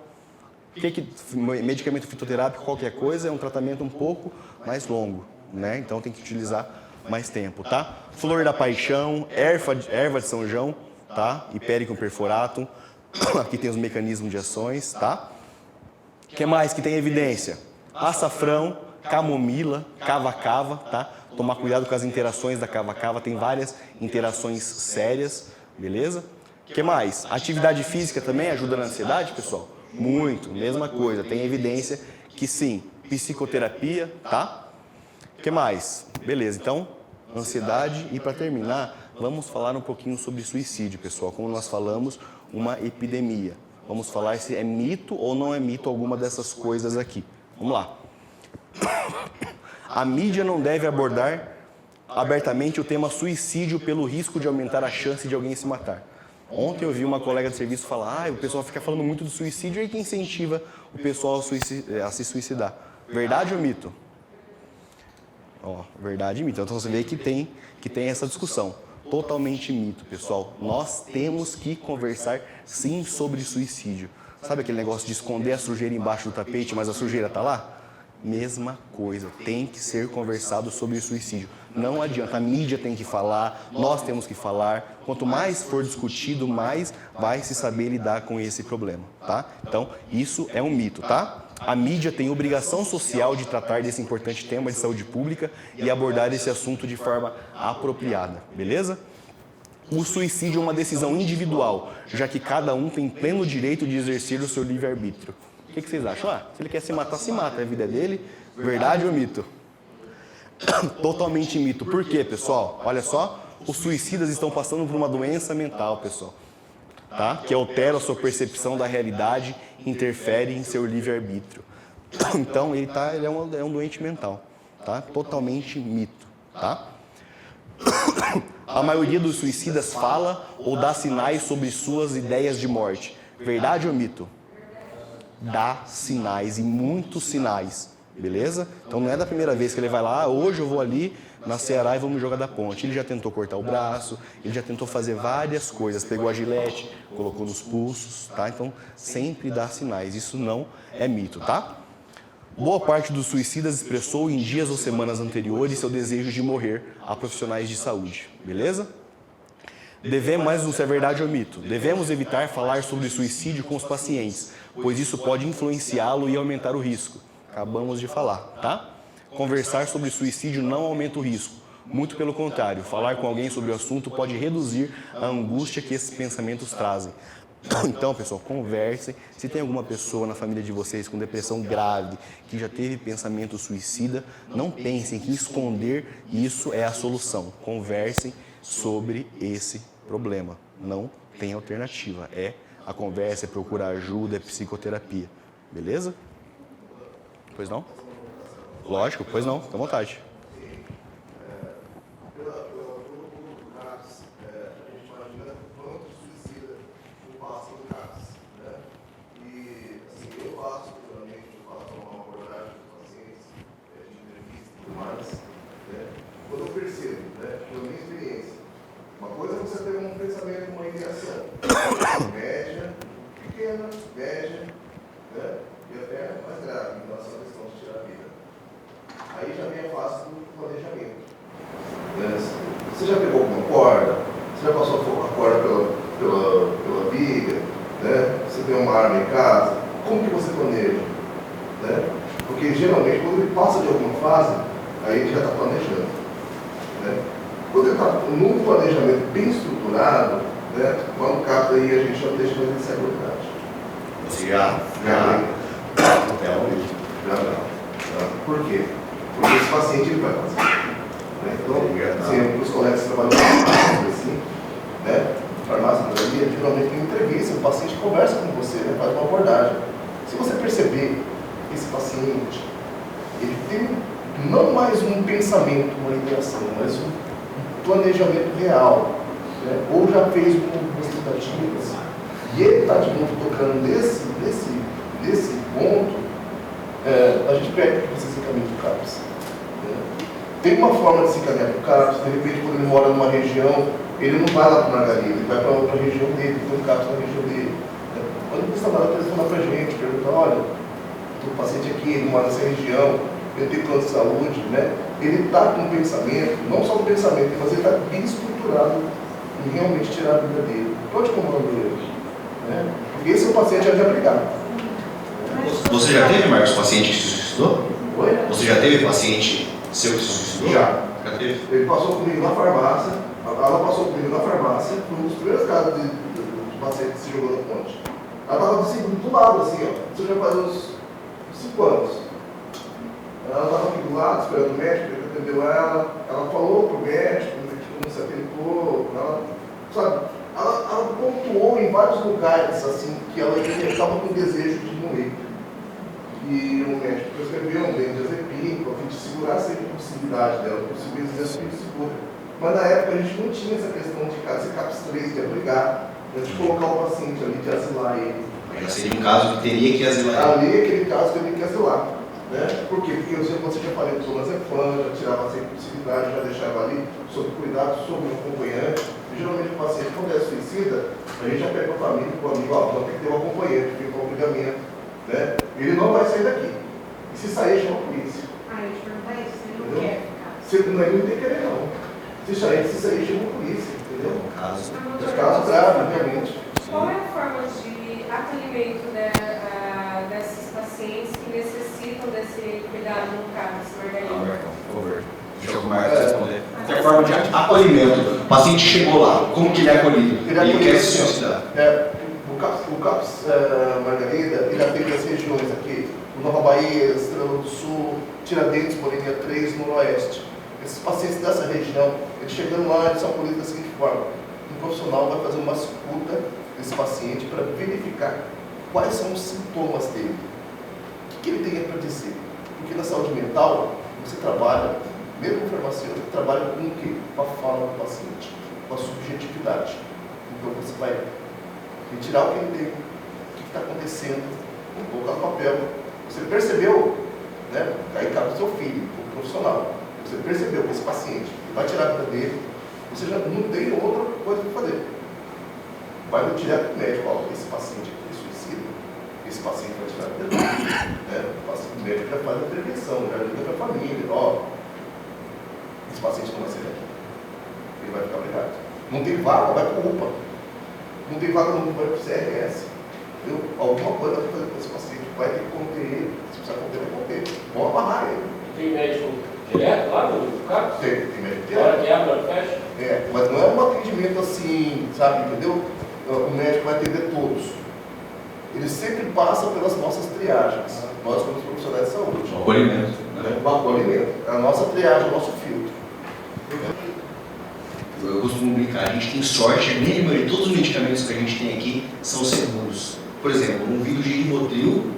Medicamento fitoterápico, qualquer coisa, é um tratamento um pouco mais longo, né? Então tem que utilizar mais tempo, tá? Flor da paixão, erva de São João, tá? Hipericum perforatum, aqui tem os mecanismos de ações, tá? O que mais que tem evidência? Açafrão, camomila, cava-cava, tá? Tomar cuidado com as interações da cava-cava, tem várias interações sérias, beleza? O que mais? Atividade física também ajuda na ansiedade, pessoal? Muito, mesma coisa, tem evidência que sim. Psicoterapia, tá? O que mais? Beleza, então, ansiedade. E para terminar, vamos falar um pouquinho sobre suicídio, pessoal. Como nós falamos, uma epidemia. Vamos falar se é mito ou não é mito alguma dessas coisas aqui. Vamos lá. A mídia não deve abordar abertamente o tema suicídio pelo risco de aumentar a chance de alguém se matar. Ontem eu vi uma colega de serviço falar, o pessoal fica falando muito do suicídio e que incentiva o pessoal a se suicidar. Verdade ou mito? Verdade e mito. Então você vê que tem essa discussão. Totalmente mito, pessoal. Nós temos que conversar sim sobre suicídio. Sabe aquele negócio de esconder a sujeira embaixo do tapete, mas a sujeira está lá? Mesma coisa, tem que ser conversado sobre o suicídio. Não adianta, a mídia tem que falar, nós temos que falar. Quanto mais for discutido, mais vai se saber lidar com esse problema, tá? Então, isso é um mito, tá? A mídia tem obrigação social de tratar desse importante tema de saúde pública e abordar esse assunto de forma apropriada, beleza? O suicídio é uma decisão individual, já que cada um tem pleno direito de exercer o seu livre-arbítrio. O que vocês acham? Se ele quer se mata, a vida é dele. Verdade ou mito? Totalmente mito. Por quê, pessoal? Olha só, os suicidas estão passando por uma doença mental, pessoal, tá? Que altera a sua percepção da realidade, interfere em seu livre-arbítrio. Então, ele é um doente mental, tá? Totalmente mito, tá? A maioria dos suicidas fala ou dá sinais sobre suas ideias de morte. Verdade ou mito? Dá sinais, e muitos sinais, beleza? Então não é da primeira vez que ele vai lá, hoje eu vou ali na Ceará e vou me jogar da ponte. Ele já tentou cortar o braço, ele já tentou fazer várias coisas, pegou a gilete, colocou nos pulsos, tá? Então sempre dá sinais, isso não é mito, tá? Boa parte dos suicidas expressou em dias ou semanas anteriores seu desejo de morrer a profissionais de saúde, beleza? Devemos, mas não se é verdade ou mito, devemos evitar falar sobre suicídio com os pacientes, pois isso pode influenciá-lo e aumentar o risco. Acabamos de falar, tá? Conversar sobre suicídio não aumenta o risco, muito pelo contrário, falar com alguém sobre o assunto pode reduzir a angústia que esses pensamentos trazem. Então, pessoal, conversem. Se tem alguma pessoa na família de vocês com depressão grave, que já teve pensamento suicida, não pensem que esconder isso é a solução. Conversem sobre esse problema. Não tem alternativa. A conversa, é procurar ajuda, é psicoterapia. Beleza? Pois não? Lógico, pois não. Fica à vontade. Quando eu percebo, pela minha experiência, uma coisa é você ter um pensamento, uma ideação, média, pequena, média, e até mais grave em relação à questão de tirar a vida. Aí já vem a fase do planejamento. Você já pegou alguma corda? Você já passou a corda pela viga? Você tem uma arma em casa? Como que você planeja? Porque geralmente quando ele passa de alguma fase, aí ele já está planejando. Quando ele está num planejamento bem estruturado, quando capta aí a gente já deixa mais de seguridade. Você já Por quê? Porque esse paciente ele vai fazer. Então, sempre os colegas que trabalham na farmácia, assim, farmácia, geralmente tem entrevista, o paciente conversa com você, faz uma abordagem. Se você perceber que esse paciente, ele tem não mais um pensamento, uma ideação, mas um planejamento real, ou já fez algumas tentativas, e ele está de novo tocando nesse ponto, a gente pede que você se encaminhe para o CAPS. Tem uma forma de se encaminhar para o CAPS, de repente quando ele mora numa região, ele não vai lá para o Margarida, ele vai para outra região dele, tem um CAPS na região dele. Quando você trabalha, telefona para a gente, pergunta, olha, o paciente aqui, ele mora nessa região, ele tem plano de saúde, ele está com um pensamento, não só um pensamento, mas ele está bem estruturado em realmente tirar a vida dele. Pode comandar ele. Porque esse é o paciente a brigar. Você já teve, Marcos, paciente que se suicidou? Oi? Você já teve paciente seu que se suicidou? Já. Já teve? Ele passou comigo na farmácia, ela passou comigo na farmácia, foi um dos primeiros casos de paciente que se jogou na ponte. Ela estava assim, do lado, assim, ó. Isso já faz uns 5 anos. Ela estava aqui do lado, esperando o médico, ele atendeu ela falou pro médico, o médico não se atentou, ela pontuou em vários lugares, assim, que ela estava com desejo de morrer. E o médico prescreveu um benzodiazepina, para a gente segurar sempre a possibilidade dela, porque o benzodiazepina segura. Mas na época a gente não tinha essa questão de esse CAPS 3 de abrigar, de colocar o paciente ali, de asilar ele. Já seria um caso que teria que asilar. Ali, aquele caso, teria que asilar. Por quê? Porque você já falei do clonazepam, já tirava sempre possibilidade, já deixava ali, sob cuidado, sob um acompanhante. E, geralmente o paciente, quando é suicida, a gente já pega para a família, para o amigo, ó, tem que ter um acompanhante, tem um obrigamento. Ele não vai sair daqui. E se sair, chama a polícia. Eu te perguntar isso, você não quer ficar. Você não tem que querer, não. Se sair, chama a polícia, entendeu? Caso. Os casos graves, obviamente. Qual é a forma de acolhimento desses pacientes que necessitam desse cuidado no CAPS, Margarida? Por favor. Deixa o Marcos responder. Qualquer forma de acolhimento. O paciente chegou lá, como que ele é acolhido? Ele quer se suicidar. O CAPS Margarida, ele atende as regiões aqui, Nova Bahia, Estrela do Sul, Tiradentes, Moreninha 3, Noroeste. Esses pacientes dessa região, eles chegando lá, eles são acolhidos da seguinte forma: um profissional vai fazer uma escuta desse paciente para verificar quais são os sintomas dele, o que ele tem para dizer. Porque na saúde mental, você trabalha, mesmo o farmacêutico, trabalha com o quê? Com a fala do paciente, com a subjetividade. Então você vai retirar o que ele tem, o que está acontecendo, colocar no papel. Você percebeu né? Aí cabe o seu filho, o profissional. Você percebeu que esse paciente vai tirar a vida dele, você já não tem outra coisa para fazer. Vai direto para o médico, ó, esse paciente aqui é suicida, esse paciente vai tirar a vida dele. Né? O médico já faz a prevenção, já liga para a família, ó, esse paciente não vai sair daqui. Ele vai ficar obrigado. Não tem vaga, vai para o UPA. Não tem vaga, não vai para o CRS. Entendeu? Alguma coisa vai fazer com esse paciente, vai ter que conter ele. Se precisar conter, vai conter. Vamos amarrar ele. Tem médico direto lá no caso? Tem médico direto. Hora que abre, hora que fecha? É, mas não é um atendimento assim, sabe, entendeu? O médico vai atender todos. Ele sempre passa pelas nossas triagens. Nós, como profissionais de saúde. O acolhimento. O acolhimento. A nossa triagem, o nosso filtro. Eu costumo brincar, a gente tem sorte, a grande maioria de todos os medicamentos que a gente tem aqui são seguros. Por exemplo, um vidro de Rivotril,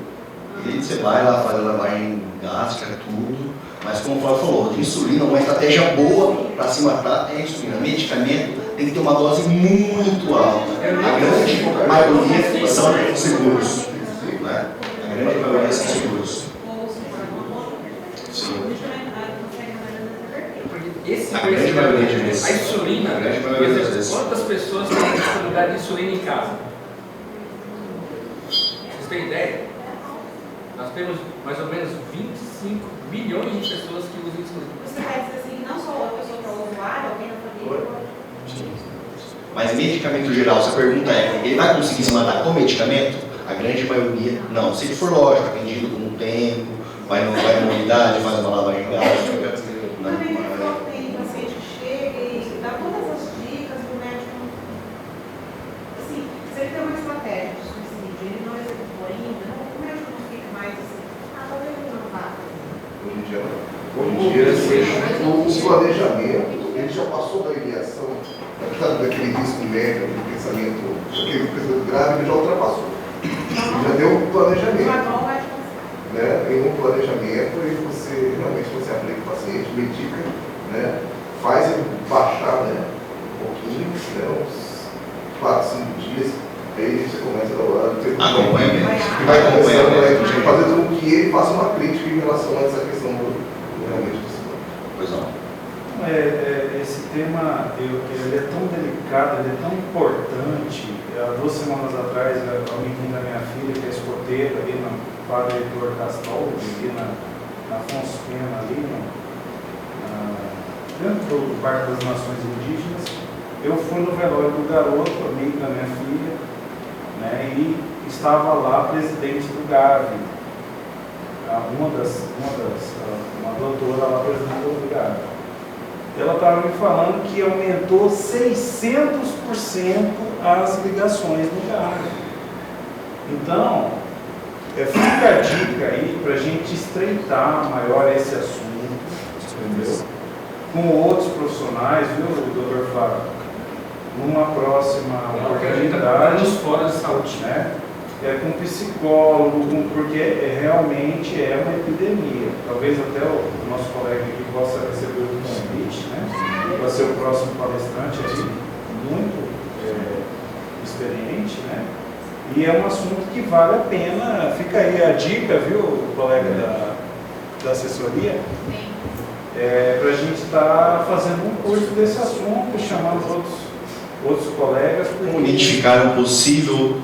você vai lá, faz a lavagem gástrica, tudo, mas como o Flávio falou, de insulina, uma estratégia boa para se matar é a insulina. Medicamento tem que ter uma dose muito alta. A grande maioria são seguros. Né? A grande maioria são seguros. Sim. Esse A grande maioria de vezes. a insulina, A grande maioria das vezes. quantas pessoas têm disponibilidade de insulina em casa? Vocês têm ideia? Nós temos mais ou menos 25 milhões de pessoas que usam insulina. Você vai dizer assim, não só a pessoa para o usuário, alguém na família. Mas medicamento geral, se a pergunta é, ele vai conseguir se matar com medicamento? A grande maioria, não. Se ele for lógico, atendido com o tempo, vai numa unidade, faz uma lavagem gástrica. Também tem paciente que chega e dá todas as dicas do médico. Assim, se ele tem uma estratégia de suicídio, ele não executou ainda, o médico não fica mais assim, talvez ele não vá. Hoje em dia, não. Hoje em dia, o planejamento, ele já passou da ideação, daquele risco médio, do pensamento, daquele pensamento grave, ele já ultrapassou. Já deu um planejamento. Né? Em um planejamento, e você realmente aplica o paciente, medica, né? Faz ele baixar, né? Um pouquinho, né? Uns 4, 5 dias, aí você começa a Acompanhamento. vai acompanhando, fazendo com que ele faça uma crítica em relação a essa questão do realmente do sinal. Pois não. Esse tema ele é tão delicado, ele é tão importante. Há 2 semanas atrás, a menina da minha filha, que é escoteira, ali no Padre Heitor Castol, ali na Afonso Pena, ali dentro do Parque das Nações Indígenas, eu fui no velório do garoto, amigo da minha filha, né, e estava lá a presidente do GAV, uma doutora lá, presidente do GAV. Ela estava me falando que aumentou 600% as ligações no GAV. Então, fica a dica aí para a gente estreitar maior esse assunto, entendeu? Com outros profissionais, viu, doutor Flávio? Numa próxima oportunidade, nos fóruns de saúde, né? Com psicólogo, porque realmente é uma epidemia. Talvez até o nosso colega aqui possa receber o convite, né? Para ser o próximo palestrante aqui, muito experiente, né? E é um assunto que vale a pena. Fica aí a dica, viu, colega da assessoria? Para a gente estar fazendo um curso desse assunto, chamando outros colegas. Como identificar um possível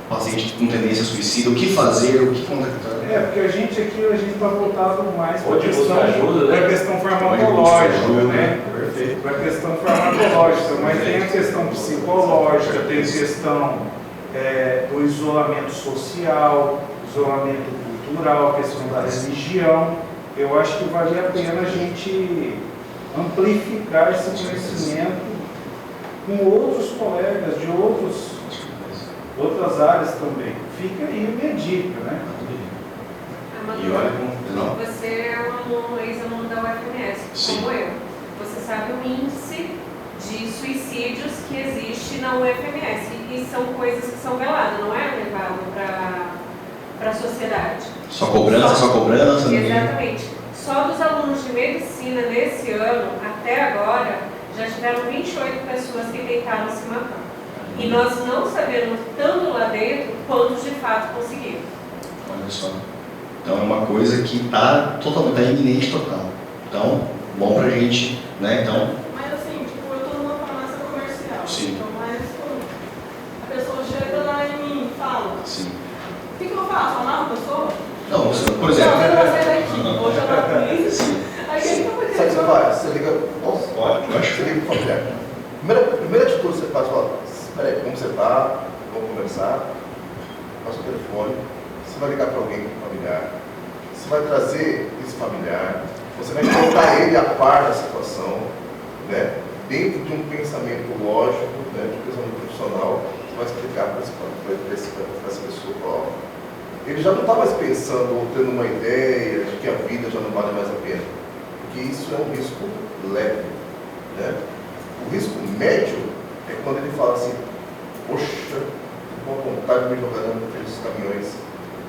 paciente com tendência suicida, o que fazer, o que contactar? Porque a gente aqui está voltado mais para a né? questão farmacológica, né? Perfeito. Para a questão farmacológica, mas tem a questão psicológica, tem a questão do isolamento social, isolamento cultural, a questão da religião. Eu acho que vale a pena a gente amplificar esse conhecimento com outros colegas de outras áreas também. Fica aí a minha dica, né? E olha como... Você é um ex-aluno da UFMS, como eu. Você sabe o índice de suicídios que existe na UFMS. E são coisas que são veladas, não é levado para a sociedade. Só cobrança. Exatamente. Só dos alunos de medicina nesse ano, até agora, já tiveram 28 pessoas que tentaram se matar. E nós não sabemos, estando lá dentro, quantos de fato conseguiram. Olha só. Então é uma coisa que está totalmente, está iminente total. Então, bom pra gente, né? Então, Mas assim, tipo, eu tô numa farmácia comercial. Sim. Então, mas tipo, a pessoa chega lá e me fala. sim. O que eu faço? Falar uma pessoa? Não, por Não, exemplo. eu vou sair daqui, vou chamar a polícia. Sim. Aí quem tá Sabe o que você faz? Você liga. Nossa, Pode, eu acho. você liga pro familiar. Primeira atitude que você faz, fala, espera aí, como você tá? Vamos conversar. Passa o telefone. Você vai ligar para alguém familiar. Você vai trazer esse familiar. Você vai colocar ele a par da situação, né? Dentro de um pensamento lógico, né? De um pensamento profissional. Você vai explicar para essa pessoa. Ó, ele já não está mais pensando ou tendo uma ideia de que a vida já não vale mais a pena. Porque isso é um risco leve, né? O risco médio é quando ele fala assim, poxa, com vontade de me jogar naqueles caminhões,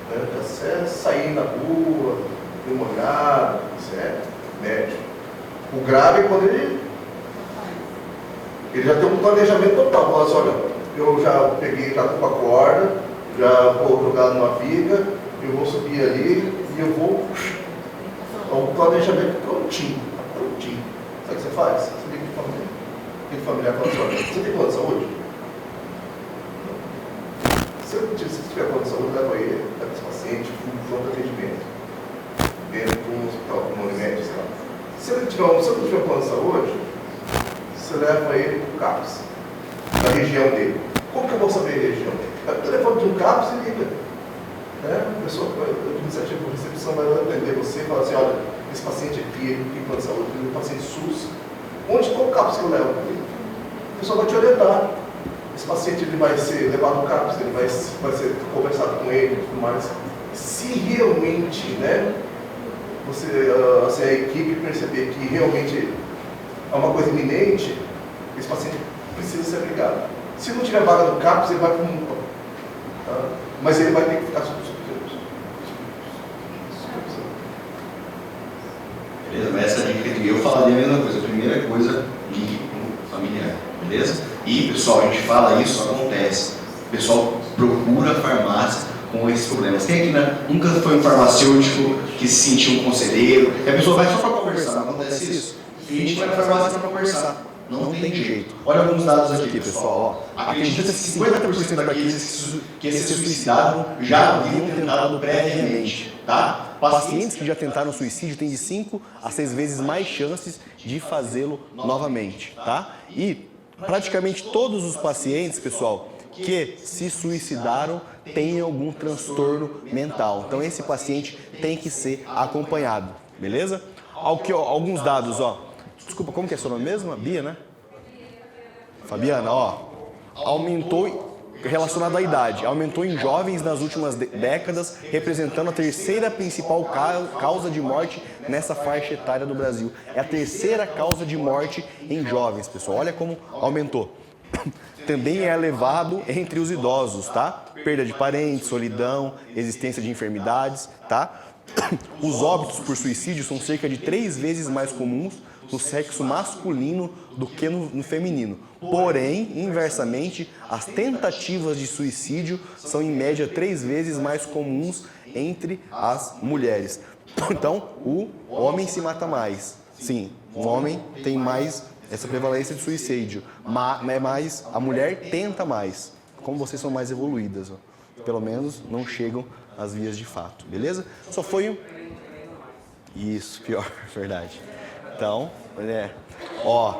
né? Já sair na rua, dar uma olhada, isso é médio. O grave é quando ele já tem um planejamento total, fala assim, olha, eu já peguei, já estou com a corda, já vou jogar numa viga, eu vou subir ali e eu vou. Então, o planejamento prontinho. Sabe o que você faz? Você liga de família. Aquele familiar fala assim, olha, você tem plano de saúde? Se tiver plano de saúde, leva ele, leva esse paciente, pronto atendimento. Dentro de um hospital, como Unimed, sei lá. Se ele não tiver plano de saúde, você leva ele para o CAPS, na região dele. Como que eu vou saber a região dele? O telefone de um CAPS e liga. A pessoa de iniciativa de recepção vai atender você e falar assim, olha, esse paciente aqui, ele tem plano de saúde, ele é um paciente SUS. Qual CAPS que eu levo para ele? A pessoa vai te orientar. Esse paciente ele vai ser levado ao CAPS, ele vai ser conversado com ele e tudo mais. Se realmente, né, você, a equipe perceber que realmente é uma coisa iminente, esse paciente precisa ser aplicado. Se não tiver vaga no CAPS, ele vai para um UPA. Tá? Mas ele vai ter que ficar sob supervisão. Beleza? Mas essa dica que eu falaria a mesma coisa. A primeira coisa, ligue para o familiar. Beleza? E, pessoal, a gente fala isso, acontece. O pessoal procura farmácia com esses problemas. Tem aqui, né? Nunca foi um farmacêutico que se sentiu um conselheiro, e a pessoa vai só para conversar. Não acontece isso? A gente vai na farmácia para conversar. Não tem jeito. Olha alguns dados aqui, pessoal. Acredita-se que 50% daqueles que se suicidaram já haviam tentado previamente. Tá? Pacientes que já tentaram suicídio têm de 5 a 6 vezes mais chances de fazê-lo novamente. Tá? E praticamente todos os pacientes, pessoal, que se suicidaram têm algum transtorno mental. Então esse paciente tem que ser acompanhado. Beleza? Alguns dados, ó. Desculpa, como que é seu nome mesmo? Bia, né? Fabiana, ó. Aumentou, relacionado à idade, aumentou em jovens nas últimas décadas, representando a terceira principal causa de morte nessa faixa etária do Brasil. É a terceira causa de morte em jovens, pessoal. Olha como aumentou. Também é elevado entre os idosos, tá? Perda de parentes, solidão, existência de enfermidades, tá? Os óbitos por suicídio são cerca de 3 vezes mais comuns no sexo masculino do que no feminino. Porém, inversamente, as tentativas de suicídio são em média 3 vezes mais comuns entre as mulheres. Então, o homem se mata mais. Sim, o homem tem mais essa prevalência de suicídio, mas a mulher tenta mais. Como vocês são mais evoluídas, ó. Pelo menos não chegam às vias de fato, beleza? Só foi um... Isso, pior, verdade. Então, ó,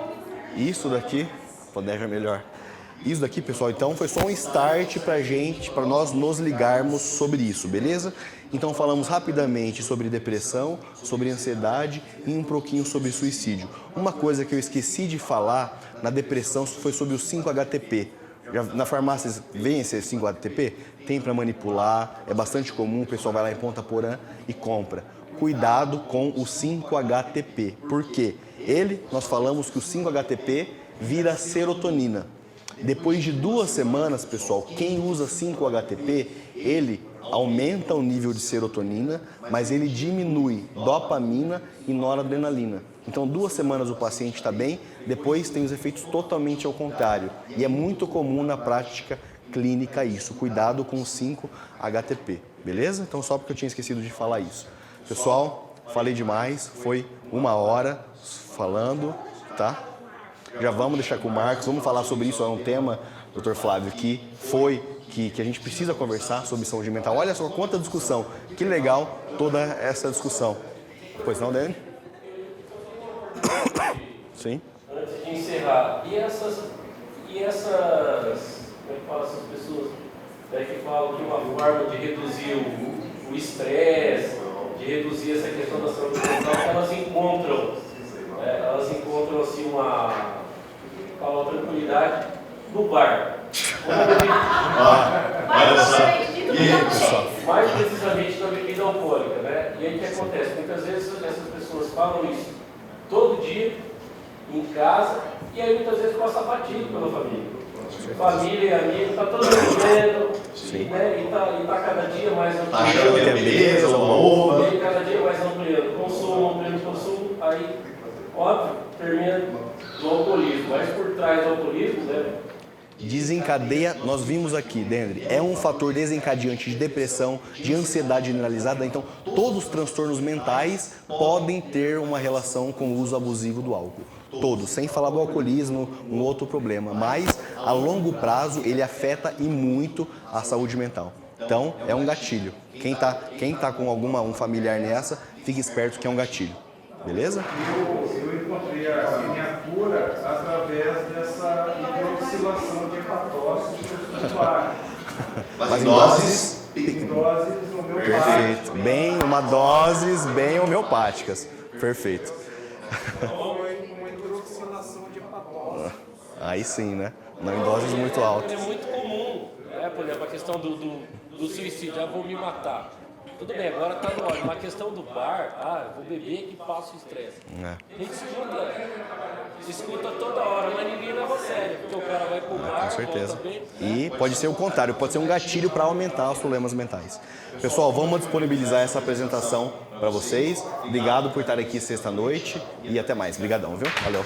isso daqui, poder melhor. Isso daqui, pessoal, então foi só um start para nós nos ligarmos sobre isso, beleza? Então falamos rapidamente sobre depressão, sobre ansiedade e um pouquinho sobre suicídio. Uma coisa que eu esqueci de falar na depressão foi sobre o 5-HTP. Na farmácia vem esse 5-HTP? Tem para manipular, é bastante comum, o pessoal vai lá em Ponta Porã e compra. Cuidado com o 5-HTP. Por quê? Nós falamos que o 5-HTP vira serotonina. Depois de 2 semanas, pessoal, quem usa 5-HTP, ele aumenta o nível de serotonina, mas ele diminui dopamina e noradrenalina. Então, 2 semanas o paciente está bem, depois tem os efeitos totalmente ao contrário. E é muito comum na prática clínica isso. Cuidado com o 5-HTP, beleza? Então só porque eu tinha esquecido de falar isso. Pessoal, falei demais, foi 1 hora falando, tá? Já vamos deixar com o Marcos, vamos falar sobre isso, é um tema, Dr. Flávio, que a gente precisa conversar sobre saúde mental. Olha só quanta discussão, que legal toda essa discussão. Pois não, Dani? Sim. Antes de encerrar, e essas como é que fala, essas pessoas, né, que falam que uma forma de reduzir o estresse, de reduzir essa questão da saúde mental, que elas encontram assim uma tranquilidade no bar. Olha só. Mais precisamente na bebida alcoólica, né? E aí o que acontece? Muitas vezes essas pessoas falam isso todo dia, em casa, e aí muitas vezes passa batido pela família. Família e amigo, tá todo mundo vendo, né? E tá cada dia mais Achando que é beleza, uma uva. E cada dia mais ampliando consumo, aí, óbvio, termina no alcoolismo. Mas por trás do alcoolismo, né? Desencadeia, nós vimos aqui, Dendry, é um fator desencadeante de depressão, de ansiedade generalizada. Então, todos os transtornos mentais podem ter uma relação com o uso abusivo do álcool. Todos, sem falar do alcoolismo, um outro problema. Mas, a longo prazo, ele afeta e muito a saúde mental. Então, é um gatilho. Quem tá com um familiar nessa, fique esperto que é um gatilho. Beleza? Eu encontrei a miniatura através dessa hidroxilação de hepatócitos do ar. Mas em doses Em doses homeopáticas. Perfeito. Uma doses bem homeopáticas. Perfeito. Uma hidroxilação de hepatócitos. Aí sim, né? Não em doses muito altas. É muito comum, né? Por exemplo, a questão do suicídio, vou me matar. Tudo bem, agora tá no óleo. Mas a questão do bar, eu vou beber que passa o estresse. A gente escuta toda hora, mas ninguém leva a sério, porque o cara vai pro bar, Com certeza. volta bem. E pode ser o contrário, pode ser um gatilho para aumentar os problemas mentais. Pessoal, vamos disponibilizar essa apresentação para vocês. Obrigado por estar aqui sexta-noite e até mais. Obrigadão, viu? Valeu.